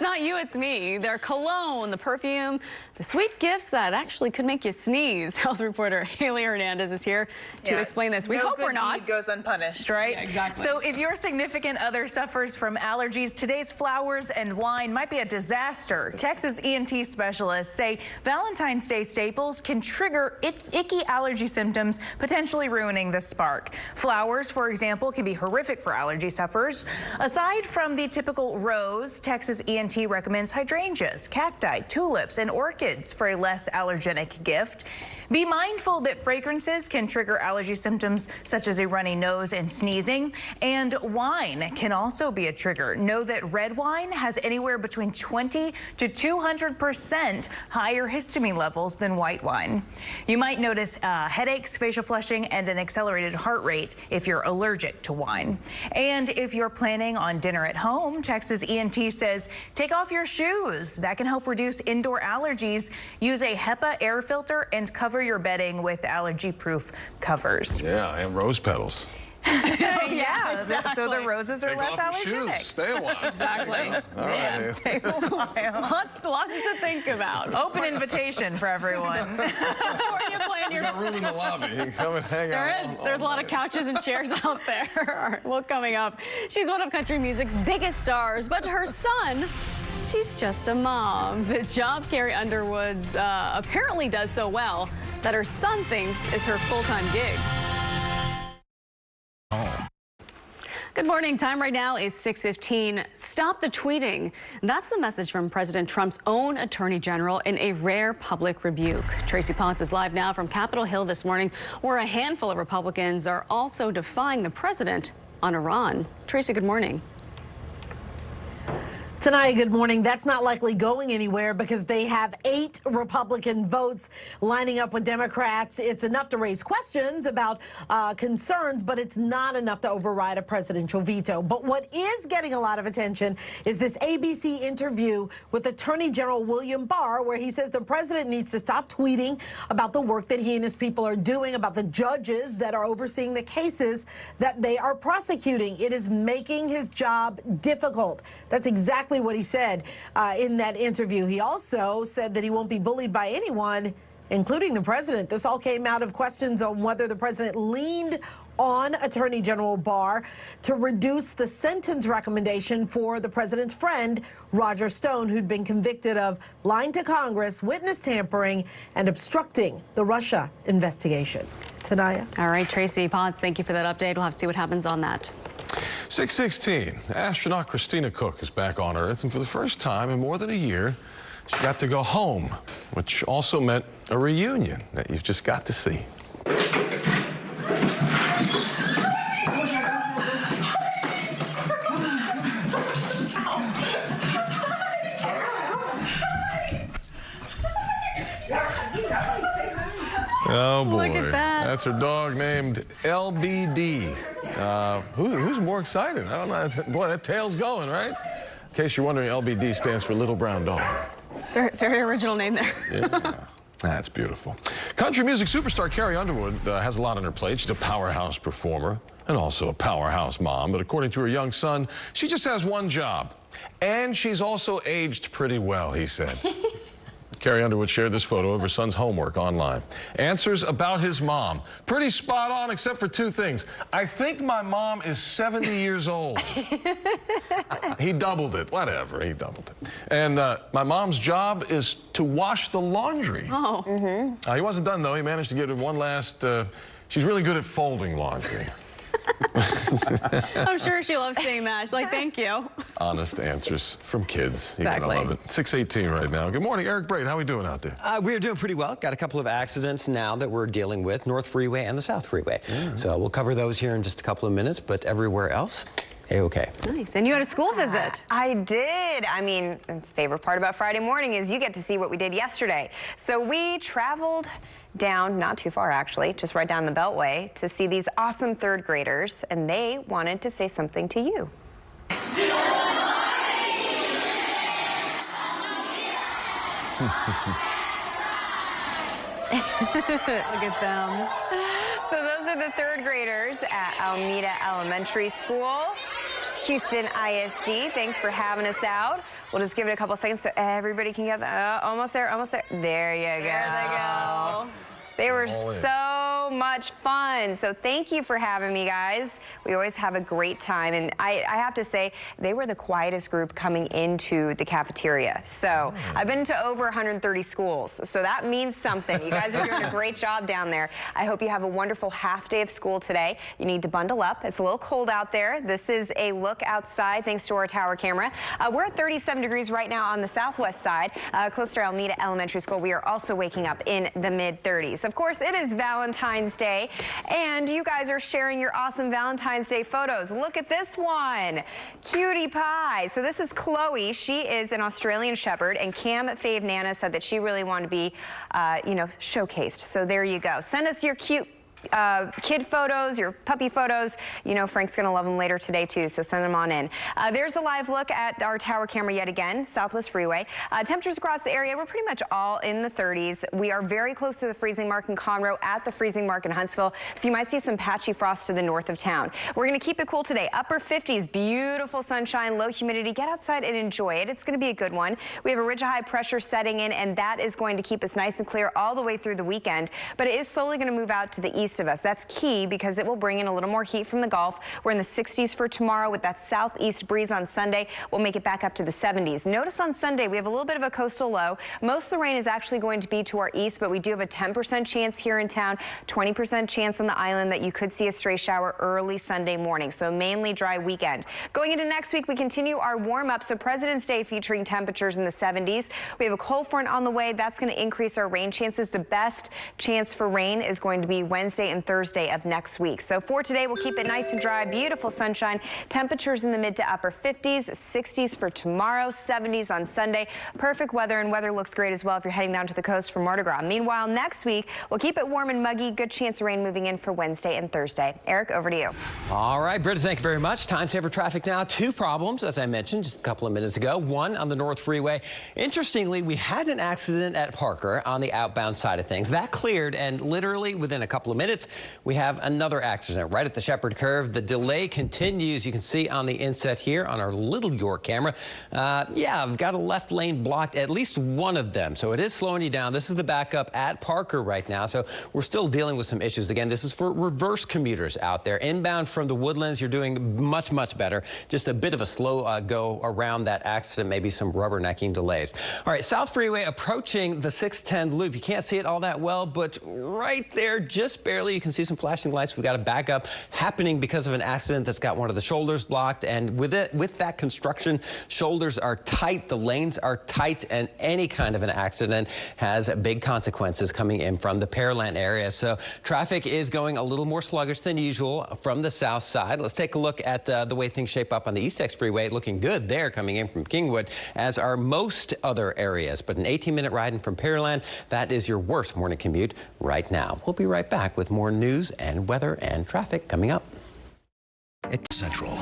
not you, it's me. Their cologne, the perfume, the sweet gifts that actually could make you sneeze. Health reporter Haley Hernandez is here to explain this. We hope we're not. No good deed goes unpunished, right? Yeah, exactly. So if your significant other suffers from allergies, today's flowers and wine might be a disaster. Texas ENT specialists say Valentine's Day staples can trigger icky allergy symptoms, potentially ruining the spark. Flowers, for example, can be horrific for allergy sufferers. Aside from the typical rose, Texas ENT recommends hydrangeas, cacti, tulips, and orchids for a less allergenic gift. Be mindful that fragrances can trigger allergy symptoms such as a runny nose and sneezing, and wine can also be a trigger. Know that red wine has anywhere between 20 to 200% higher histamine levels than white wine. You might notice headaches, facial flushing, and an accelerated heart rate if you're allergic to wine. And if you're planning on dinner at home, Texas ENT says take off your shoes. That can help reduce indoor allergies. Use a HEPA air filter and cover your bedding with allergy-proof covers. Yeah, and rose petals. Yeah, exactly. So the roses are Take less off your allergenic. shoes. Stay a while. Exactly. All right. Yes, take a while. Lots to think about. Open invitation for everyone. Before you plan your... You got room in the lobby. You can come and hang out. There's a lot of couches and chairs out there. All right, well, coming up, she's one of country music's biggest stars, but to her son, she's just a mom. The job Carrie Underwood's apparently does so well that her son thinks is her full-time gig. Good morning. Time right now is 6:15. Stop the tweeting. That's the message from President Trump's own Attorney General in a rare public rebuke. Tracy Potts is live now from Capitol Hill this morning, where a handful of Republicans are also defying the president on Iran. Tracy, good morning. Tonight, good morning. That's not likely going anywhere because they have 8 Republican votes lining up with Democrats. It's enough to raise questions about concerns, but it's not enough to override a presidential veto. But what is getting a lot of attention is this ABC interview with Attorney General William Barr, where he says the president needs to stop tweeting about the work that he and his people are doing, about the judges that are overseeing the cases that they are prosecuting. It is making his job difficult. That's exactly what he said in that interview. He also said that he won't be bullied by anyone, including the president. This all came out of questions on whether the president leaned on Attorney General Barr to reduce the sentence recommendation for the president's friend, Roger Stone, who'd been convicted of lying to Congress, witness tampering, and obstructing the Russia investigation. Tanaya. All right, Tracy Potts, thank you for that update. We'll have to see what happens on that. 6:16. Astronaut Christina Koch is back on Earth, and for the first time in more than a year, she got to go home, which also meant a reunion that you've just got to see. Oh boy, Look at that. That's her dog named LBD. Who's more excited? I don't know. Boy, that tail's going, right? In case you're wondering, LBD stands for Little Brown Dog. Very original name there. Yeah. That's beautiful. Country music superstar Carrie Underwood has a lot on her plate. She's a powerhouse performer and also a powerhouse mom. But according to her young son, she just has one job. And she's also aged pretty well, he said. Carrie Underwood shared this photo of her son's homework online. Answers about his mom. Pretty spot on, except for 2 things. I think my mom is 70 years old. He doubled it. Whatever, he doubled it. And my mom's job is to wash the laundry. Oh. He wasn't done, though. He managed to get in one last... she's really good at folding laundry. I'm sure she loves seeing that. She's like, thank you. Honest answers from kids. You're Exactly. gonna love it. 6:18 right now. Good morning, Eric Braid. How are we doing out there? We're doing pretty well. Got a couple of accidents now that we're dealing with, North Freeway and the South Freeway. So we'll cover those here in just a couple of minutes, but everywhere else, A-okay. Nice. And you had a school visit. I did. I mean, the favorite part about Friday morning is you get to see what we did yesterday. So we traveled down, not too far actually, just right down the Beltway to see these awesome third graders, and they wanted to say something to you. Look at them. So those are the third graders at Alameda Elementary School, Houston ISD. Thanks for having us out. We'll just give it a couple seconds so everybody can get almost there, almost there. There you go. There they go. They were so much fun. So thank you for having me, guys. We always have a great time. And I have to say, they were the quietest group coming into the cafeteria. So I've been to over 130 schools. So that means something. You guys are doing a great job down there. I hope you have a wonderful half day of school today. You need to bundle up. It's a little cold out there. This is a look outside thanks to our tower camera. We're at 37 degrees right now on the southwest side, close to Alameda Elementary School. We are also waking up in the mid-30s. Of course, it is Valentine's Day, and you guys are sharing your awesome Valentine's Day photos. Look at this one. Cutie pie. So this is Chloe. She is an Australian Shepherd, and Cam Fave Nana said that she really wanted to be, showcased. So there you go. Send us your cute kid photos, your puppy photos. You know Frank's gonna love them later today too, so send them on in. There's a live look at our tower camera yet again, Southwest Freeway. Temperatures across the area, we're pretty much all in the 30s. We are very close to the freezing mark in Conroe, at the freezing mark in Huntsville, so you might see some patchy frost to the north of town. We're gonna keep it cool today, upper 50s, beautiful sunshine, low humidity. Get outside and enjoy it. It's gonna be a good one. We have a ridge of high pressure setting in, and that is going to keep us nice and clear all the way through the weekend, but it is slowly gonna move out to the east of us. That's key because it will bring in a little more heat from the Gulf. We're in the 60s for tomorrow with that southeast breeze on Sunday. We'll make it back up to the 70s. Notice on Sunday we have a little bit of a coastal low. Most of the rain is actually going to be to our east, but we do have a 10% chance here in town, 20% chance on the island that you could see a stray shower early Sunday morning. So mainly dry weekend. Going into next week, we continue our warm up. So President's Day featuring temperatures in the 70s. We have a cold front on the way. That's going to increase our rain chances. The best chance for rain is going to be Wednesday and Thursday of next week. So for today, we'll keep it nice and dry, beautiful sunshine, temperatures in the mid to upper 50s, 60s for tomorrow, 70s on Sunday. Perfect weather, and weather looks great as well if you're heading down to the coast for Mardi Gras. Meanwhile, next week, we'll keep it warm and muggy, good chance of rain moving in for Wednesday and Thursday. Eric, over to you. All right, Britta, thank you very much. Time saver traffic now. Two problems, as I mentioned just a couple of minutes ago. One on the North Freeway. Interestingly, we had an accident at Parker on the outbound side of things. That cleared, and literally within a couple of minutes, we have another accident right at the Shepherd Curve. The delay continues. You can see on the inset here on our Little York camera. I've got a left lane blocked, at least one of them. So it is slowing you down. This is the backup at Parker right now. So we're still dealing with some issues. Again, this is for reverse commuters out there. Inbound from the Woodlands, you're doing much, much better. Just a bit of a slow go around that accident, maybe some rubbernecking delays. All right, South Freeway approaching the 610 loop. You can't see it all that well, but right there, just barely, you can see some flashing lights. We've got a backup happening because of an accident that's got one of the shoulders blocked, and with that construction, shoulders are tight, the lanes are tight, and any kind of an accident has big consequences coming in from the Pearland area. So traffic is going a little more sluggish than usual from the south side. Let's take a look at the way things shape up on the East X Freeway. Looking good there coming in from Kingwood, as are most other areas. But an 18-minute ride in from Pearland, that is your worst morning commute right now. We'll be right back with more news and weather and traffic coming up. Central.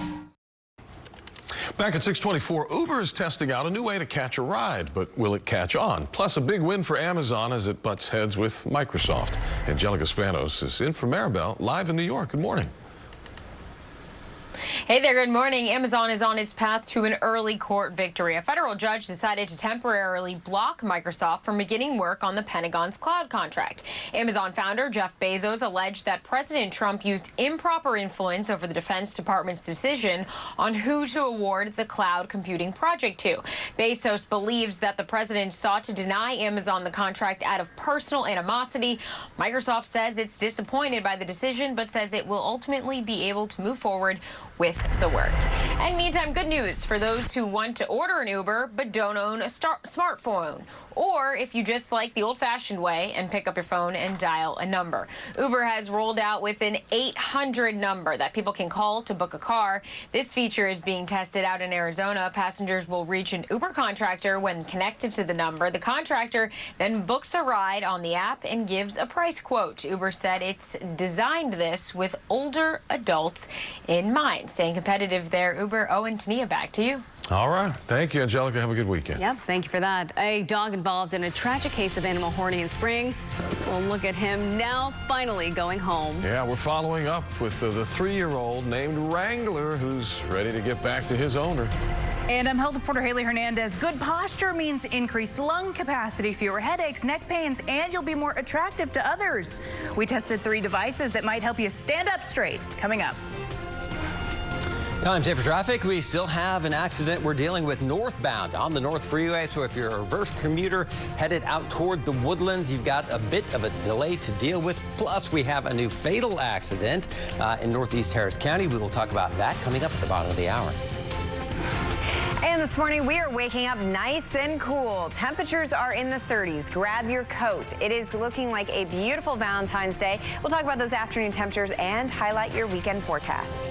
Back at 6:24, Uber is testing out a new way to catch a ride, but will it catch on? Plus, a big win for Amazon as it butts heads with Microsoft. Angelica Spanos is in for Maribel, live in New York. Good morning. Hey there, good morning. Amazon is on its path to an early court victory. A federal judge decided to temporarily block Microsoft from beginning work on the Pentagon's cloud contract. Amazon founder Jeff Bezos alleged that President Trump used improper influence over the Defense Department's decision on who to award the cloud computing project to. Bezos believes that the president sought to deny Amazon the contract out of personal animosity. Microsoft says it's disappointed by the decision, but says it will ultimately be able to move forward with the work. And meantime, good news for those who want to order an Uber but don't own a smartphone, or if you just like the old-fashioned way and pick up your phone and dial a number. Uber has rolled out with an 800 number that people can call to book a car. This feature is being tested out in Arizona. Passengers will reach an Uber contractor when connected to the number. The contractor then books a ride on the app and gives a price quote. Uber said it's designed this with older adults in mind. Staying competitive there, Uber. Owen, Tania, back to you. All right. Thank you, Angelica. Have a good weekend. Yep, thank you for that. A dog involved in a tragic case of animal hoarding in Spring. Well, look at him now finally going home. Yeah, we're following up with the 3-year-old named Wrangler who's ready to get back to his owner. And I'm health reporter Haley Hernandez. Good posture means increased lung capacity, fewer headaches, neck pains, and you'll be more attractive to others. We tested 3 devices that might help you stand up straight. Coming up. Time saver traffic. We still have an accident we're dealing with northbound on the North Freeway. So if you're a reverse commuter headed out toward the Woodlands, you've got a bit of a delay to deal with. Plus, we have a new fatal accident in Northeast Harris County. We will talk about that coming up at the bottom of the hour. And this morning, we are waking up nice and cool. Temperatures are in the 30s. Grab your coat. It is looking like a beautiful Valentine's Day. We'll talk about those afternoon temperatures and highlight your weekend forecast.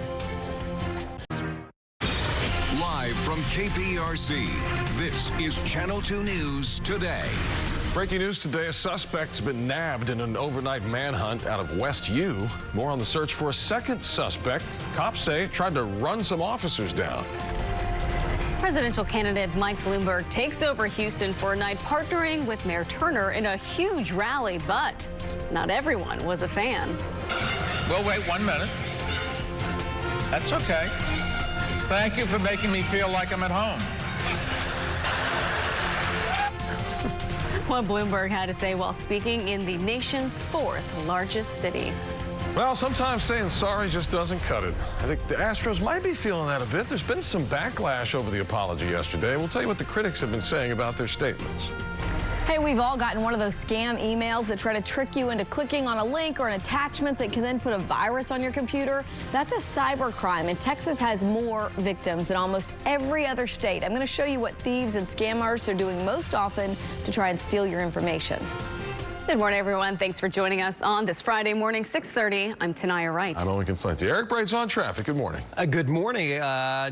Live from KPRC, this is Channel 2 News Today. Breaking news today, a suspect's been nabbed in an overnight manhunt out of West U. More on the search for a second suspect. Cops say tried to run some officers down. Presidential candidate Mike Bloomberg takes over Houston for a night, partnering with Mayor Turner in a huge rally, but not everyone was a fan. We'll wait 1 minute. That's okay. Thank you for making me feel like I'm at home. What Bloomberg had to say while speaking in the nation's 4th largest city. Well, sometimes saying sorry just doesn't cut it. I think the Astros might be feeling that a bit. There's been some backlash over the apology yesterday. We'll tell you what the critics have been saying about their statements. Hey, we've all gotten one of those scam emails that try to trick you into clicking on a link or an attachment that can then put a virus on your computer. That's a cyber crime, and Texas has more victims than almost every other state. I'm going to show you what thieves and scammers are doing most often to try and steal your information. Good morning, everyone. Thanks for joining us on this Friday morning, 6:30. I'm Tania Wright. I'm Owen Conflenti. Eric Braid's on traffic. Good morning. Good morning.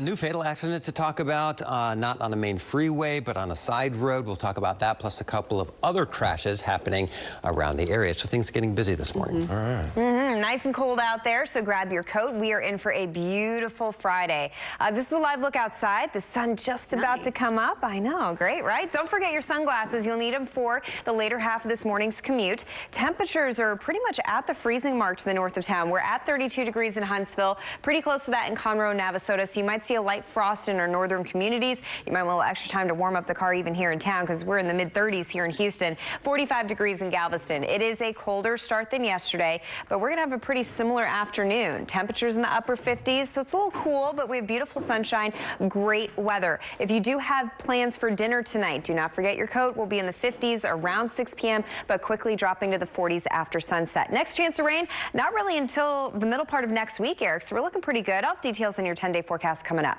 New fatal accident to talk about, not on a main freeway, but on a side road. We'll talk about that, plus a couple of other crashes happening around the area. So things getting busy this morning. All right. Nice and cold out there, so grab your coat. We are in for a beautiful Friday. This is a live look outside. The sun just about to come up. I know, great, right? Don't forget your sunglasses. You'll need them for the later half of this morning's commute. Temperatures are pretty much at the freezing mark to the north of town. We're at 32 degrees in Huntsville, pretty close to that in Conroe, Navasota, so you might see a light frost in our northern communities. You might want a little extra time to warm up the car even here in town, because we're in the mid-30s here in Houston, 45 degrees in Galveston. It is a colder start than yesterday, but we're going to have a pretty similar afternoon. Temperatures in the upper 50s, so it's a little cool, but we have beautiful sunshine, great weather. If you do have plans for dinner tonight, do not forget your coat. We'll be in the 50s around 6 p.m., but quickly dropping to the 40s after sunset. Next chance of rain, not really until the middle part of next week, Eric, so we're looking pretty good. I'll have details on your 10-day forecast coming up.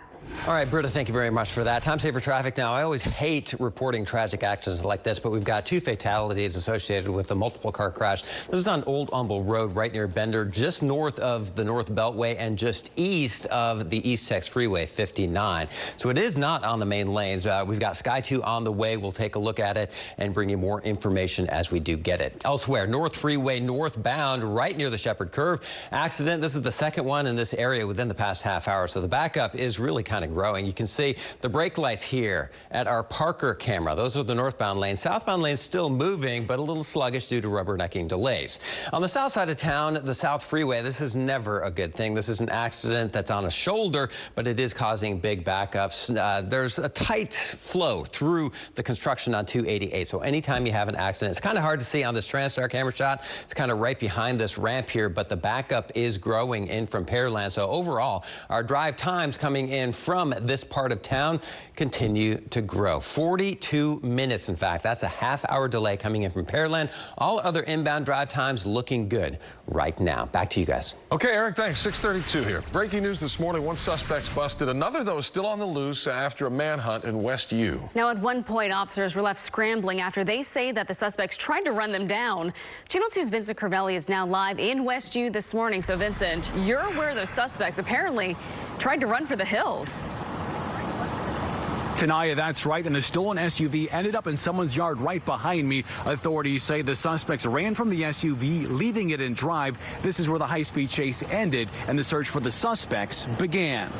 All right, Britta, thank you very much for that. Time saver traffic now. I always hate reporting tragic accidents like this, but we've got 2 fatalities associated with a multiple car crash. This is on Old Humble Road right near Bender, just north of the North Beltway and just east of the East Tex Freeway 59. So it is not on the main lanes. We've got Sky 2 on the way. We'll take a look at it and bring you more information as we do get it. Elsewhere, North Freeway northbound right near the Shepherd Curve accident. This is the second one in this area within the past half hour. So the backup is really kind kind of growing. You can see the brake lights here at our Parker camera. Those are the northbound lanes. Southbound lanes still moving, but a little sluggish due to rubbernecking delays. On the south side of town, the South Freeway, this is never a good thing. This is an accident that's on a shoulder, but it is causing big backups. There's a tight flow through the construction on 288. So anytime you have an accident, it's kind of hard to see on this TransStar camera shot. It's kind of right behind this ramp here, but the backup is growing in from Pearland. So overall, our drive times coming in from this part of town continue to grow. 42 minutes, in fact. That's a half-hour delay coming in from Pearland. All other inbound drive times looking good right now. Back to you guys. Okay, Eric, thanks. 6:32 here. Breaking news this morning. One suspect's busted. Another, though, is still on the loose after a manhunt in West U. Now, at one point, officers were left scrambling after they say that the suspects tried to run them down. Channel 2's Vincent Crivelli is now live in West U this morning. So, Vincent, you're where those suspects apparently tried to run for the hills. Tanaya, that's right, and the stolen SUV ended up in someone's yard right behind me. Authorities say the suspects ran from the SUV, leaving it in drive. This is where the high-speed chase ended and the search for the suspects began.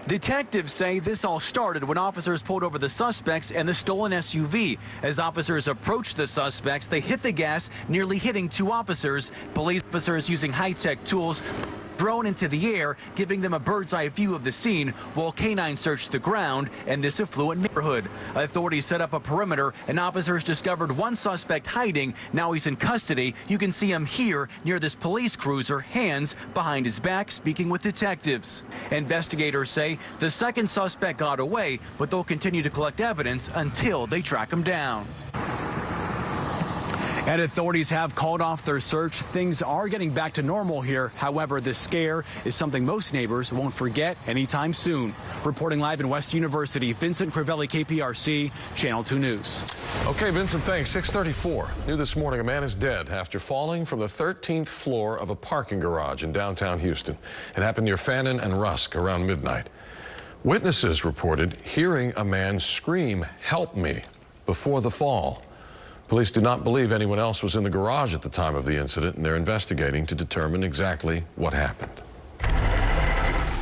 Detectives say this all started when officers pulled over the suspects and the stolen SUV. As officers approached the suspects, they hit the gas, nearly hitting two officers. Police officers using high-tech tools drone into the air, giving them a bird's-eye view of the scene, while canines searched the ground in this affluent neighborhood. Authorities set up a perimeter, and officers discovered one suspect hiding. Now he's in custody. You can see him here near this police cruiser, hands behind his back, speaking with detectives. Investigators say the second suspect got away, but they'll continue to collect evidence until they track him down. And authorities have called off their search. Things are getting back to normal here. However, this scare is something most neighbors won't forget anytime soon. Reporting live in West University, Vincent Crivelli, KPRC, Channel 2 News. Okay, Vincent, thanks. 6:34. New this morning, a man is dead after falling from the 13th floor of a parking garage in downtown Houston. It happened near Fannin and Rusk around midnight. Witnesses reported hearing a man scream, "Help me," before the fall. Police do not believe anyone else was in the garage at the time of the incident, and they're investigating to determine exactly what happened.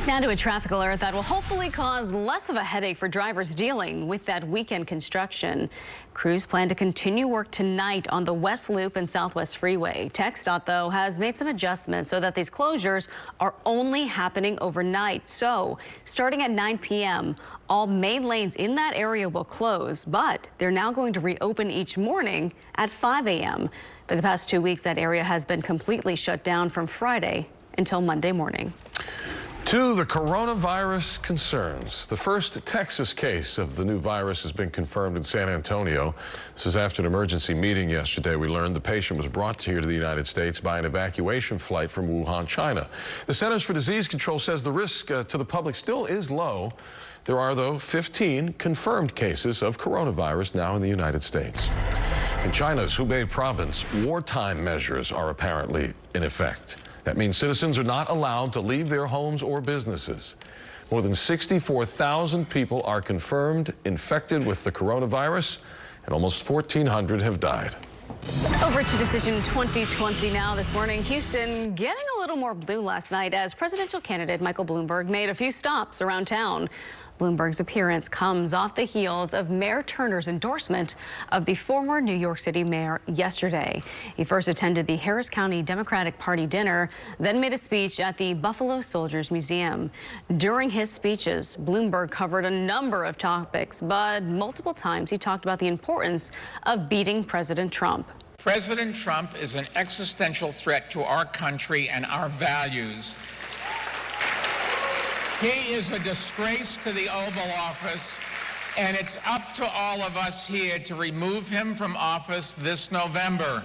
Now to a traffic alert that will hopefully cause less of a headache for drivers dealing with that weekend construction. Crews plan to continue work tonight on the West Loop and Southwest Freeway. TxDOT, though, has made some adjustments so that these closures are only happening overnight. So starting at 9 p.m., all main lanes in that area will close, but they're now going to reopen each morning at 5 a.m. For the past 2 weeks, that area has been completely shut down from Friday until Monday morning. To the coronavirus concerns. The first Texas case of the new virus has been confirmed in San Antonio. This is after an emergency meeting yesterday. We learned the patient was brought here to the United States by an evacuation flight from Wuhan, China. The Centers for Disease Control says the risk to the public still is low. There are, though, 15 confirmed cases of coronavirus now in the United States. In China's Hubei province, wartime measures are apparently in effect. That means citizens are not allowed to leave their homes or businesses. More than 64,000 people are confirmed infected with the coronavirus, and almost 1,400 have died. Over to Decision 2020 now. This morning, Houston getting a little more blue last night as presidential candidate Michael Bloomberg made a few stops around town. Bloomberg's appearance comes off the heels of Mayor Turner's endorsement of the former New York City mayor yesterday. He first attended the Harris County Democratic Party dinner, then made a speech at the Buffalo Soldiers Museum. During his speeches, Bloomberg covered a number of topics, but multiple times he talked about the importance of beating President Trump. President Trump is an existential threat to our country and our values. He is a disgrace to the Oval Office, and it's up to all of us here to remove him from office this November.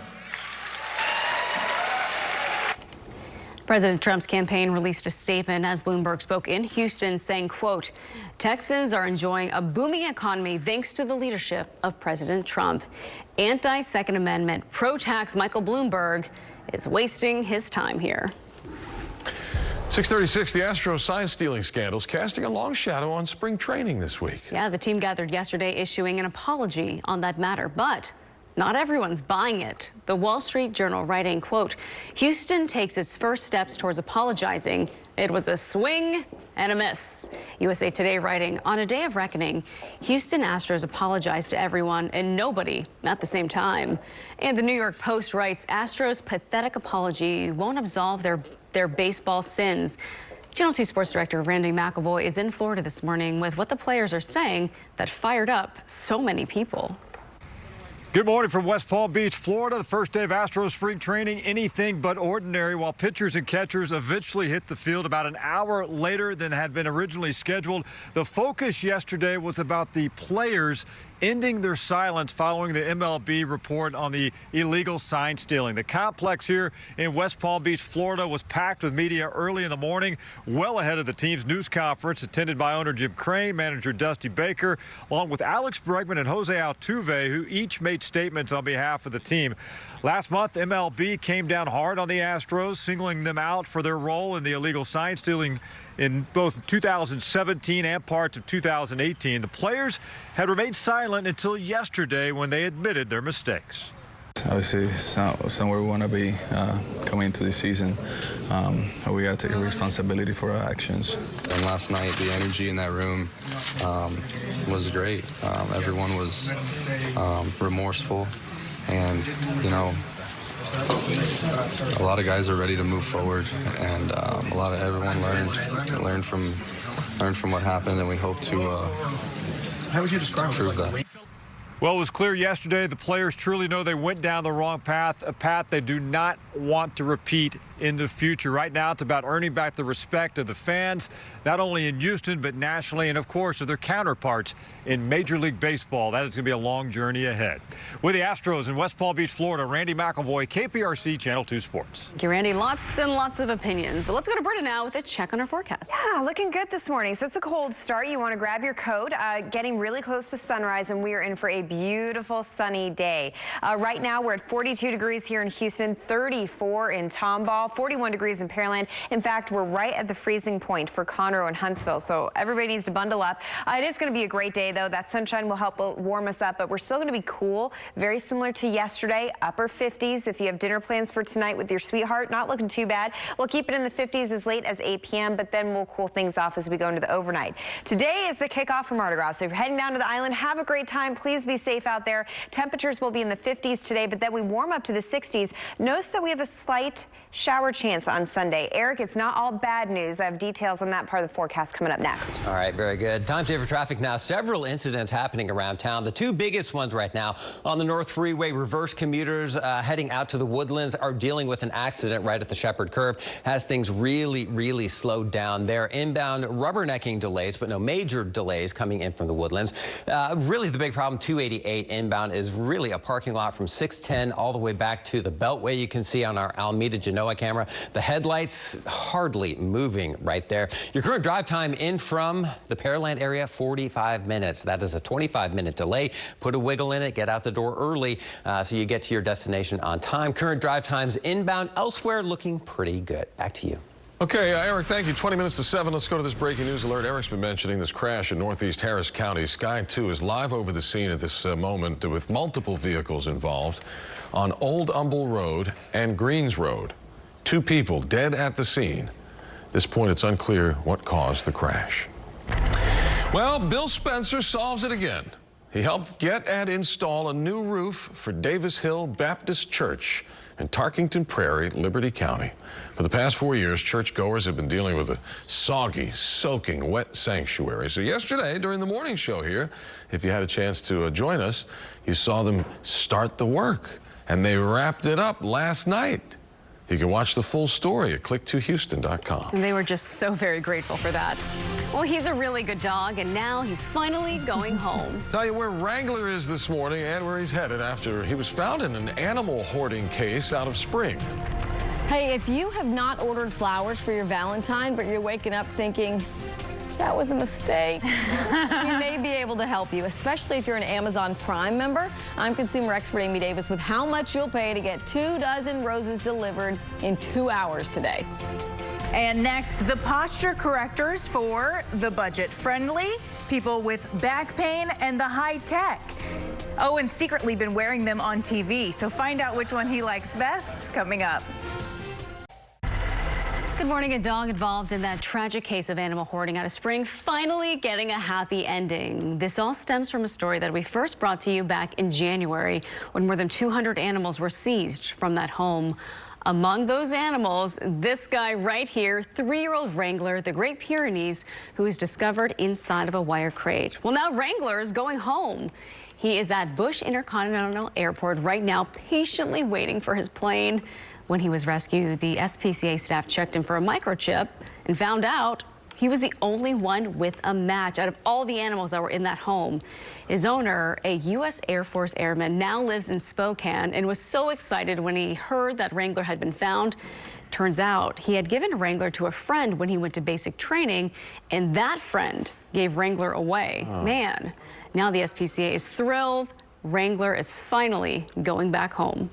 President Trump's campaign released a statement as Bloomberg spoke in Houston saying, quote, Texans are enjoying a booming economy thanks to the leadership of President Trump. Anti-Second Amendment pro-tax Michael Bloomberg is wasting his time here. 6:36, the Astros sign-stealing scandals casting a long shadow on spring training this week. Yeah, the team gathered yesterday issuing an apology on that matter, but not everyone's buying it. The Wall Street Journal writing, quote, Houston takes its first steps towards apologizing It was a swing and a miss. USA Today writing, on a day of reckoning, Houston Astros apologized to everyone and nobody at the same time. And the New York Post writes, Astros' pathetic apology won't absolve their baseball sins. Channel 2 Sports Director Randy McIlvoy is in Florida this morning with what the players are saying that fired up so many people. Good morning from West Palm Beach, Florida. The first day of Astros spring training, anything but ordinary, while pitchers and catchers eventually hit the field about an hour later than had been originally scheduled. The focus yesterday was about the players ending their silence following the MLB report on the illegal sign stealing. The complex here in West Palm Beach, Florida was packed with media early in the morning, well ahead of the team's news conference attended by owner Jim Crane, manager Dusty Baker, along with Alex Bregman and Jose Altuve, who each made statements on behalf of the team. Last month, MLB came down hard on the Astros, singling them out for their role in the illegal sign stealing in both 2017 and parts of 2018. The players had remained silent until yesterday when they admitted their mistakes. Obviously, it's not somewhere we want to be coming into the season. We got to take responsibility for our actions. And last night, the energy in that room was great. Everyone was remorseful, and you know, a lot of guys are ready to move forward, and everyone learned from what happened, and we hope to How would you describe prove that. Well, it was clear yesterday the players truly know they went down the wrong path, a path they do not want to repeat in the future. Right now, it's about earning back the respect of the fans, not only in Houston, but nationally, and of course, of their counterparts in Major League Baseball. That is going to be a long journey ahead. With the Astros in West Palm Beach, Florida, Randy McIlvoy, KPRC Channel 2 Sports. Thank you, Randy. Lots and lots of opinions, but let's go to Britta now with a check on our forecast. Yeah, looking good this morning. So it's a cold start. You want to grab your coat, getting really close to sunrise, and we are in for a beautiful sunny day. Right now, we're at 42 degrees here in Houston, 34 in Tomball, 41 degrees in Pearland. In fact, we're right at the freezing point for Conroe and Huntsville, so everybody needs to bundle up. It is going to be a great day, though. That sunshine will help warm us up, but we're still going to be cool, very similar to yesterday, upper 50s. If you have dinner plans for tonight with your sweetheart, not looking too bad. We'll keep it in the 50s as late as 8 p.m., but then we'll cool things off as we go into the overnight. Today is the kickoff for Mardi Gras, so if you're heading down to the island, have a great time. Please be safe out there. Temperatures will be in the 50s today, but then we warm up to the 60s. Notice that we have a slight shower chance on Sunday. Eric, it's not all bad news. I have details on that part of the forecast coming up next. All right, very good. Time saver traffic now. Several incidents happening around town. The two biggest ones right now on the North Freeway. Reverse commuters heading out to the Woodlands are dealing with an accident right at the Shepherd Curve. Has things really slowed down there. Inbound rubbernecking delays, but no major delays coming in from the Woodlands. Really the big problem, 288 inbound is really a parking lot from 610 all the way back to the Beltway. You can see on our Alameda Genoa camera, the headlights hardly moving right there. Your current drive time in from the Pearland area, 45 minutes. That is a 25-minute delay. Put a wiggle in it, get out the door early so you get to your destination on time. Current drive times inbound elsewhere looking pretty good. Back to you. Okay, Eric, thank you. 20 minutes to 7. Let's go to this breaking news alert. Eric's been mentioning this crash in northeast Harris County. Sky 2 is live over the scene at this moment with multiple vehicles involved on Old Humble Road and Greens Road. 2 people dead at the scene. At this point, it's unclear what caused the crash. Well, Bill Spencer solves it again. He helped get and install a new roof for Davis Hill Baptist Church in Tarkington Prairie, Liberty County. For the past 4 years, churchgoers have been dealing with a soggy, soaking, wet sanctuary. So yesterday, during the morning show here, if you had a chance to join us, you saw them start the work, and they wrapped it up last night. You can watch the full story at click2houston.com. And they were just so very grateful for that. Well, he's a really good dog, and now he's finally going home. Tell you where Wrangler is this morning and where he's headed after he was found in an animal hoarding case out of Spring. Hey, if you have not ordered flowers for your Valentine, but you're waking up thinking, that was a mistake, we may be able to help you, especially if you're an Amazon Prime member. I'm consumer expert Amy Davis with how much you'll pay to get 2 dozen roses delivered in 2 hours today. And next, the posture correctors for the budget-friendly, people with back pain, and the high-tech. Owen's secretly been wearing them on TV, so find out which one he likes best coming up. Good morning. A dog involved in that tragic case of animal hoarding out of Spring finally getting a happy ending. This all stems from a story that we first brought to you back in January when more than 200 animals were seized from that home. Among those animals, this guy right here, 3-year-old Wrangler, the Great Pyrenees, who is discovered inside of a wire crate. Well, now Wrangler is going home. He is at Bush Intercontinental Airport right now, patiently waiting for his plane. When he was rescued, the SPCA staff checked him for a microchip and found out he was the only one with a match out of all the animals that were in that home. His owner, a U.S. Air Force airman, now lives in Spokane and was so excited when he heard that Wrangler had been found. Turns out he had given Wrangler to a friend when he went to basic training, and that friend gave Wrangler away. Oh. Man, now the SPCA is thrilled. Wrangler is finally going back home.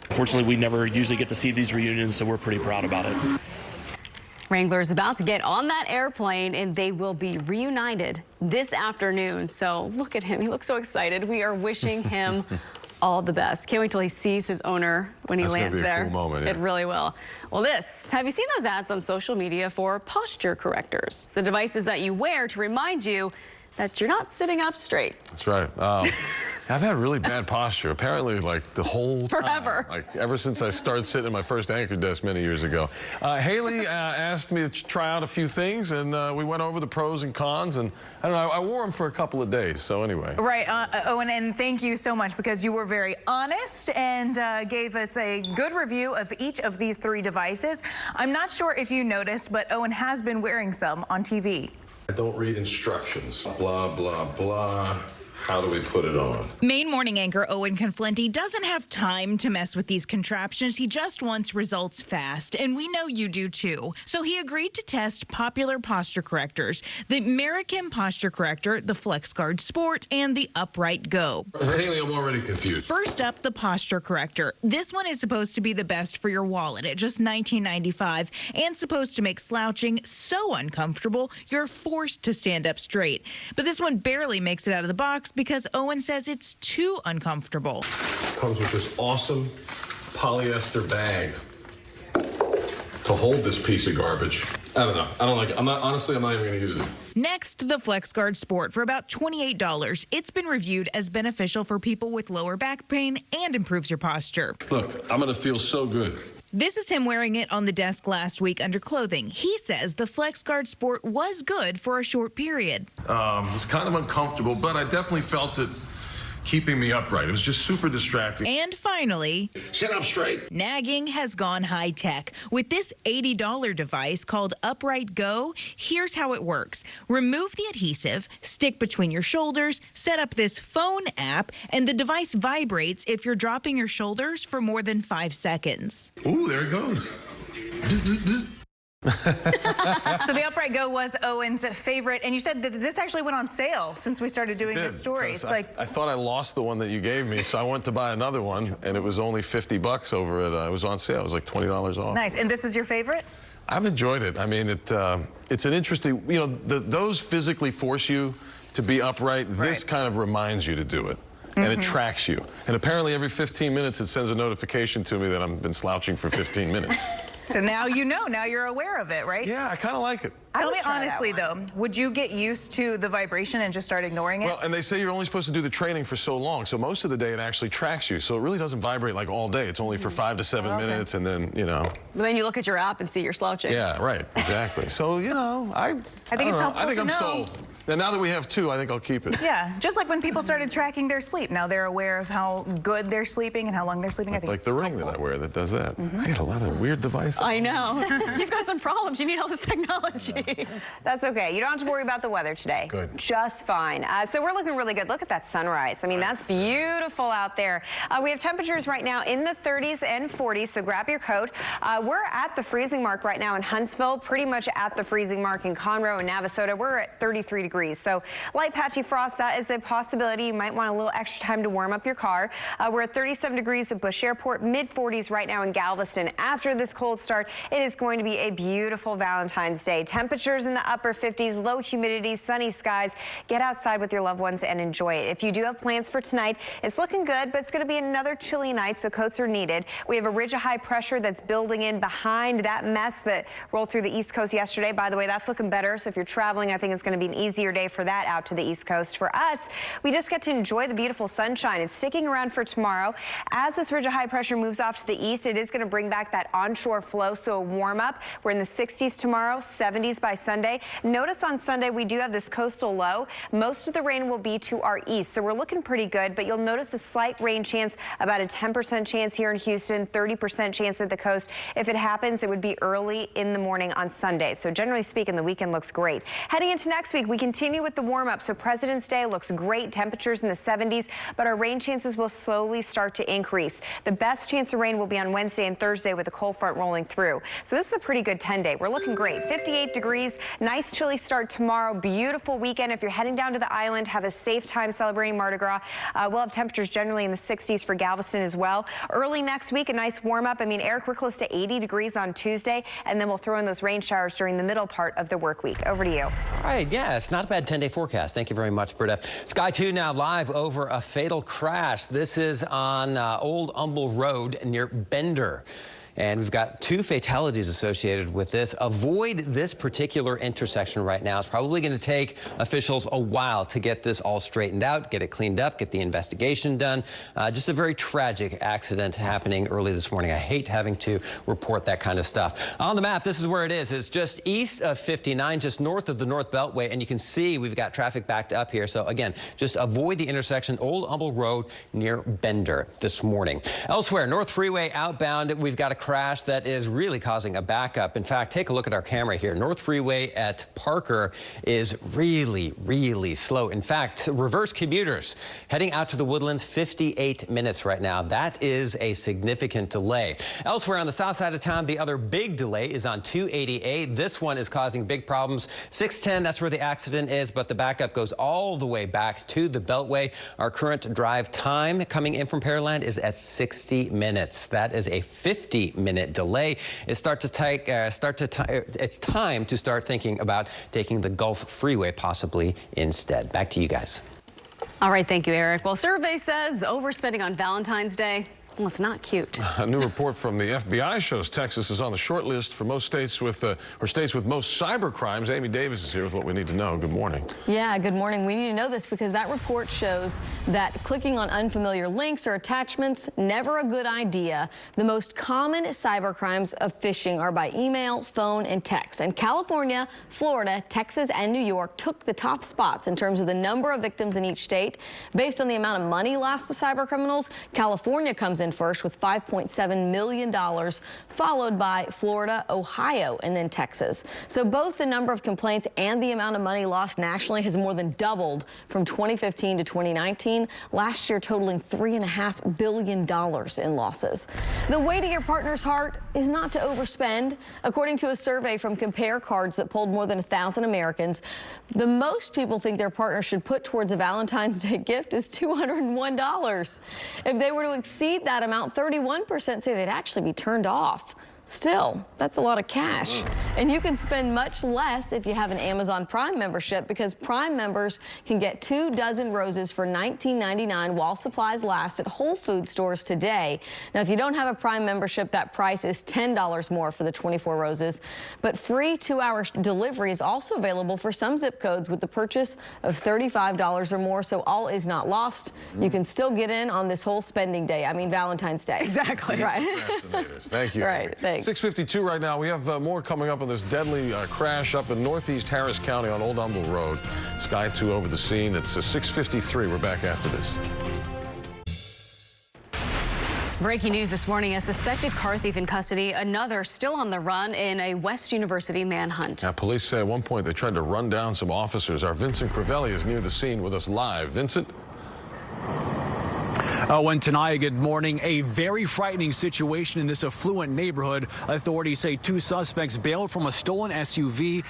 Fortunately, we never usually get to see these reunions, so we're pretty proud about it. Wrangler is about to get on that airplane and they will be reunited this afternoon. So look at him. He looks so excited. We are wishing him all the best. Can't wait till he sees his owner when he lands there. That's gonna be a cool moment, yeah. It really will. Well, have you seen those ads on social media for posture correctors? The devices that you wear to remind you that you're not sitting up straight. That's right. I've had really bad posture, apparently, like the whole time. Forever. Like ever since I started sitting at my first anchor desk many years ago. Haley asked me to try out a few things, and we went over the pros and cons, and I don't know, I wore them for a couple of days, so anyway. Right, Owen, and thank you so much because you were very honest and gave us a good review of each of these 3 devices. I'm not sure if you noticed, but Owen has been wearing some on TV. I don't read instructions. Blah, blah, blah. How do we put it on? Main morning anchor Owen Conflenti doesn't have time to mess with these contraptions. He just wants results fast, and we know you do too. So he agreed to test popular posture correctors, the American Posture Corrector, the FlexGuard Sport, and the Upright Go. Haley, I'm already confused. First up, the Posture Corrector. This one is supposed to be the best for your wallet at just $19.95 and supposed to make slouching so uncomfortable you're forced to stand up straight. But this one barely makes it out of the box because Owen says it's too uncomfortable. Comes with this awesome polyester bag to hold this piece of garbage. I don't know. I don't like it. Honestly, I'm not even going to use it. Next, the FlexGuard Sport for about $28. It's been reviewed as beneficial for people with lower back pain and improves your posture. Look, I'm going to feel so good. This is him wearing it on the desk last week under clothing. He says the FlexGuard Sport was good for a short period. It was kind of uncomfortable, but I definitely felt it keeping me upright. It was just super distracting. And finally, sit up straight. Nagging has gone high tech. With this $80 device called Upright Go, here's how it works. Remove the adhesive, stick between your shoulders, set up this phone app, and the device vibrates if you're dropping your shoulders for more than 5 seconds. Ooh, there it goes. So the Upright Go was Owen's favorite, and you said that this actually went on sale since we started doing this story. It's I thought I lost the one that you gave me, so I went to buy another one, and it was only $50 over it. It was on sale. It was like $20 off. Nice. And this is your favorite? I've enjoyed it. I mean, it's an interesting, you know, those physically force you to be upright. Right. This kind of reminds you to do it. And it tracks you. And apparently every 15 minutes it sends a notification to me that I've been slouching for 15 minutes. So now you know, now you're aware of it, right? Yeah, I kind of like it. Tell me honestly, though, would you get used to the vibration and just start ignoring it? Well, and they say you're only supposed to do the training for so long, so most of the day it actually tracks you, so it really doesn't vibrate like all day. It's only for 5 to 7 minutes, and then, you know. But then you look at your app and see you're slouching. Yeah, right, exactly. So, you know, I think it's helpful I think to I'm know. sold. And now that we have 2, I think I'll keep it. Yeah, just like when people started tracking their sleep. Now they're aware of how good they're sleeping and how long they're sleeping. I think like the ring that I wear that does that. I got a lot of weird devices. I know. You've got some problems. You need all this technology. That's okay. You don't have to worry about the weather today. Good. Just fine. So we're looking really good. Look at that sunrise. I mean, that's beautiful out there. We have temperatures right now in the 30s and 40s, so grab your coat. We're at the freezing mark right now in Huntsville, pretty much at the freezing mark in Conroe and Navasota. We're at 33 degrees. degrees. So light patchy frost, that is a possibility. You might want a little extra time to warm up your car. We're at 37 degrees at Bush Airport, mid-40s right now in Galveston. After this cold start, it is going to be a beautiful Valentine's Day. Temperatures in the upper 50s, low humidity, sunny skies. Get outside with your loved ones and enjoy it. If you do have plans for tonight, it's looking good, but it's going to be another chilly night, so coats are needed. We have a ridge of high pressure that's building in behind that mess that rolled through the East Coast yesterday. By the way, that's looking better, so if you're traveling, I think it's going to be an easier day for that out to the East Coast. For us, we just get to enjoy the beautiful sunshine. It's sticking around for tomorrow. As this ridge of high pressure moves off to the east, it is going to bring back that onshore flow, so a warm up. We're in the 60s tomorrow, 70s by Sunday. Notice on Sunday we do have this coastal low. Most of the rain will be to our east, so we're looking pretty good, but you'll notice a slight rain chance, about a 10% chance here in Houston, 30% chance at the coast. If it happens, it would be early in the morning on Sunday. So generally speaking, the weekend looks great. Heading into next week, we continue with the warm up. So President's Day looks great, temperatures in the 70s, but our rain chances will slowly start to increase. The best chance of rain will be on Wednesday and Thursday with a cold front rolling through. So this is a pretty good 10-day. We're looking great. 58 degrees, nice chilly start tomorrow. Beautiful weekend. If you're heading down to the island, have a safe time celebrating Mardi Gras. We'll have temperatures generally in the 60s for Galveston as well. Early next week, a nice warm up. I mean, Eric, we're close to 80 degrees on Tuesday, and then we'll throw in those rain showers during the middle part of the work week. Over to you. All right, yeah, it's not a bad 10-day forecast. Thank you very much, Britta. Sky 2 now live over a fatal crash. This is on Old Humble Road near Bender. And we've got 2 fatalities associated with this. Avoid this particular intersection right now. It's probably going to take officials a while to get this all straightened out, get it cleaned up, get the investigation done. Just a very tragic accident happening early this morning. I hate having to report that kind of stuff. On the map, this is where it is. It's just east of 59, just north of the North Beltway. And you can see we've got traffic backed up here. So again, just avoid the intersection, Old Humble Road near Bender this morning. Elsewhere, North Freeway outbound, we've got a crash that is really causing a backup. In fact, take a look at our camera here. North Freeway at Parker is really, really slow. In fact, reverse commuters heading out to the Woodlands, 58 minutes right now. That is a significant delay. Elsewhere on the south side of town, the other big delay is on 288. This one is causing big problems. 610, that's where the accident is, but the backup goes all the way back to the Beltway. Our current drive time coming in from Pearland is at 60 minutes. That is a 50-minute delay. It's time to start thinking about taking the Gulf Freeway possibly instead. Back to you guys. All right, thank you, Eric. Well, survey says overspending on Valentine's Day, well, it's not cute. A new report from the FBI shows Texas is on the short list for most states with states with most cyber crimes. Amy Davis is here with what we need to know. Good morning. Yeah, good morning. We need to know this because that report shows that clicking on unfamiliar links or attachments, never a good idea. The most common cyber crimes of phishing are by email, phone, and text. And California, Florida, Texas, and New York took the top spots in terms of the number of victims in each state. Based on the amount of money lost to cyber criminals, California comes in first with $5.7 million, followed by Florida, Ohio, and then Texas. So both the number of complaints and the amount of money lost nationally has more than doubled from 2015 to 2019, last year totaling $3.5 billion in losses. The way to your partner's heart is not to overspend. According to a survey from Compare Cards that polled more than 1,000 Americans, the most people think their partner should put towards a Valentine's Day gift is $201. If they were to exceed that amount, 31% say they'd actually be turned off. Still, that's a lot of cash. And you can spend much less if you have an Amazon Prime membership, because Prime members can get 2 dozen roses for $19.99 while supplies last at Whole Foods stores today. Now, if you don't have a Prime membership, that price is $10 more for the 24 roses. But free 2-hour delivery is also available for some zip codes with the purchase of $35 or more. So all is not lost. You can still get in on this whole spending day. I mean, Valentine's Day. Exactly. Right. Thank you. Right. Thanks. 6:52 right now. We have more coming up on this deadly crash up in northeast Harris County on Old Humble Road. Sky 2 over the scene. It's 6:53. We're back after this. Breaking news this morning, a suspected car thief in custody, another still on the run in a West University manhunt. Now, police say at one point they tried to run down some officers. Our Vincent Crivelli is near the scene with us live. Vincent? Oh, and Tanaya, good morning. A very frightening situation in this affluent neighborhood. Authorities say 2 suspects bailed from a stolen SUV.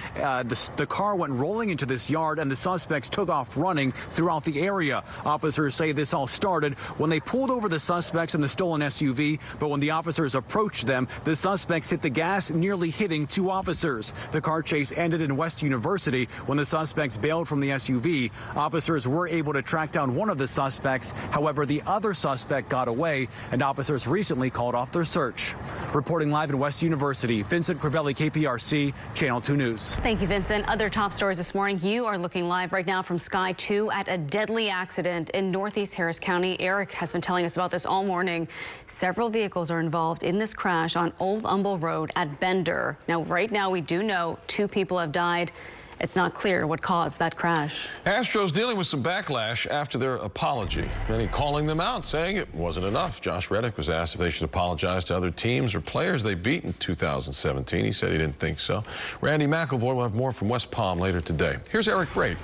The car went rolling into this yard, and the suspects took off running throughout the area. Officers say this all started when they pulled over the suspects in the stolen SUV, but when the officers approached them, the suspects hit the gas, nearly hitting 2 officers. The car chase ended in West University when the suspects bailed from the SUV. Officers were able to track down one of the suspects. However, the other suspect got away, and officers recently called off their search. Reporting live in West University, Vincent Crivelli, KPRC, Channel 2 News. Thank you, Vincent. Other top stories this morning. You are looking live right now from Sky 2 at a deadly accident in Northeast Harris County. Eric has been telling us about this all morning. Several vehicles are involved in this crash on Old Humble Road at Bender. Now, right now, we do know 2 people have died. It's not clear what caused that crash. Astros dealing with some backlash after their apology. Many calling them out, saying it wasn't enough. Josh Reddick was asked if they should apologize to other teams or players they beat in 2017. He said he didn't think so. Randy McElvoy will have more from West Palm later today. Here's Eric Brate.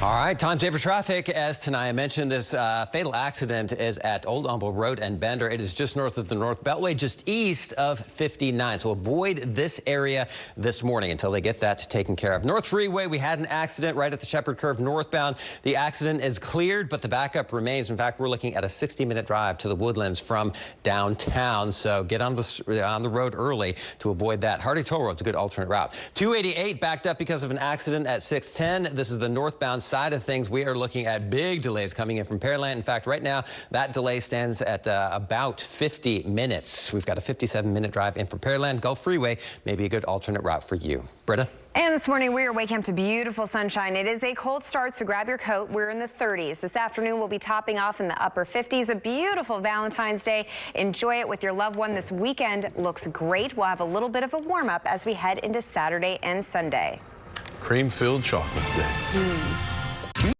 All right, time saver traffic. As Tanaya mentioned, this fatal accident is at Old Humble Road and Bender. It is just north of the North Beltway, just east of 59. So avoid this area this morning until they get that taken care of. North Freeway, we had an accident right at the Shepherd Curve northbound. The accident is cleared, but the backup remains. In fact, we're looking at a 60-minute drive to the Woodlands from downtown. So get on the road early to avoid that. Hardy Toll Road's a good alternate route. 288 backed up because of an accident at 610. This is the northbound side of things. We are looking at big delays coming in from Pearland. In fact, right now, that delay stands at about 50 minutes. We've got a 57-minute drive in from Pearland. Gulf Freeway may be a good alternate route for you. Britta? And this morning, we are waking up to beautiful sunshine. It is a cold start, so grab your coat. We're in the 30s. This afternoon, we'll be topping off in the upper 50s. A beautiful Valentine's Day. Enjoy it with your loved one. This weekend looks great. We'll have a little bit of a warm-up as we head into Saturday and Sunday. Cream-filled chocolate day.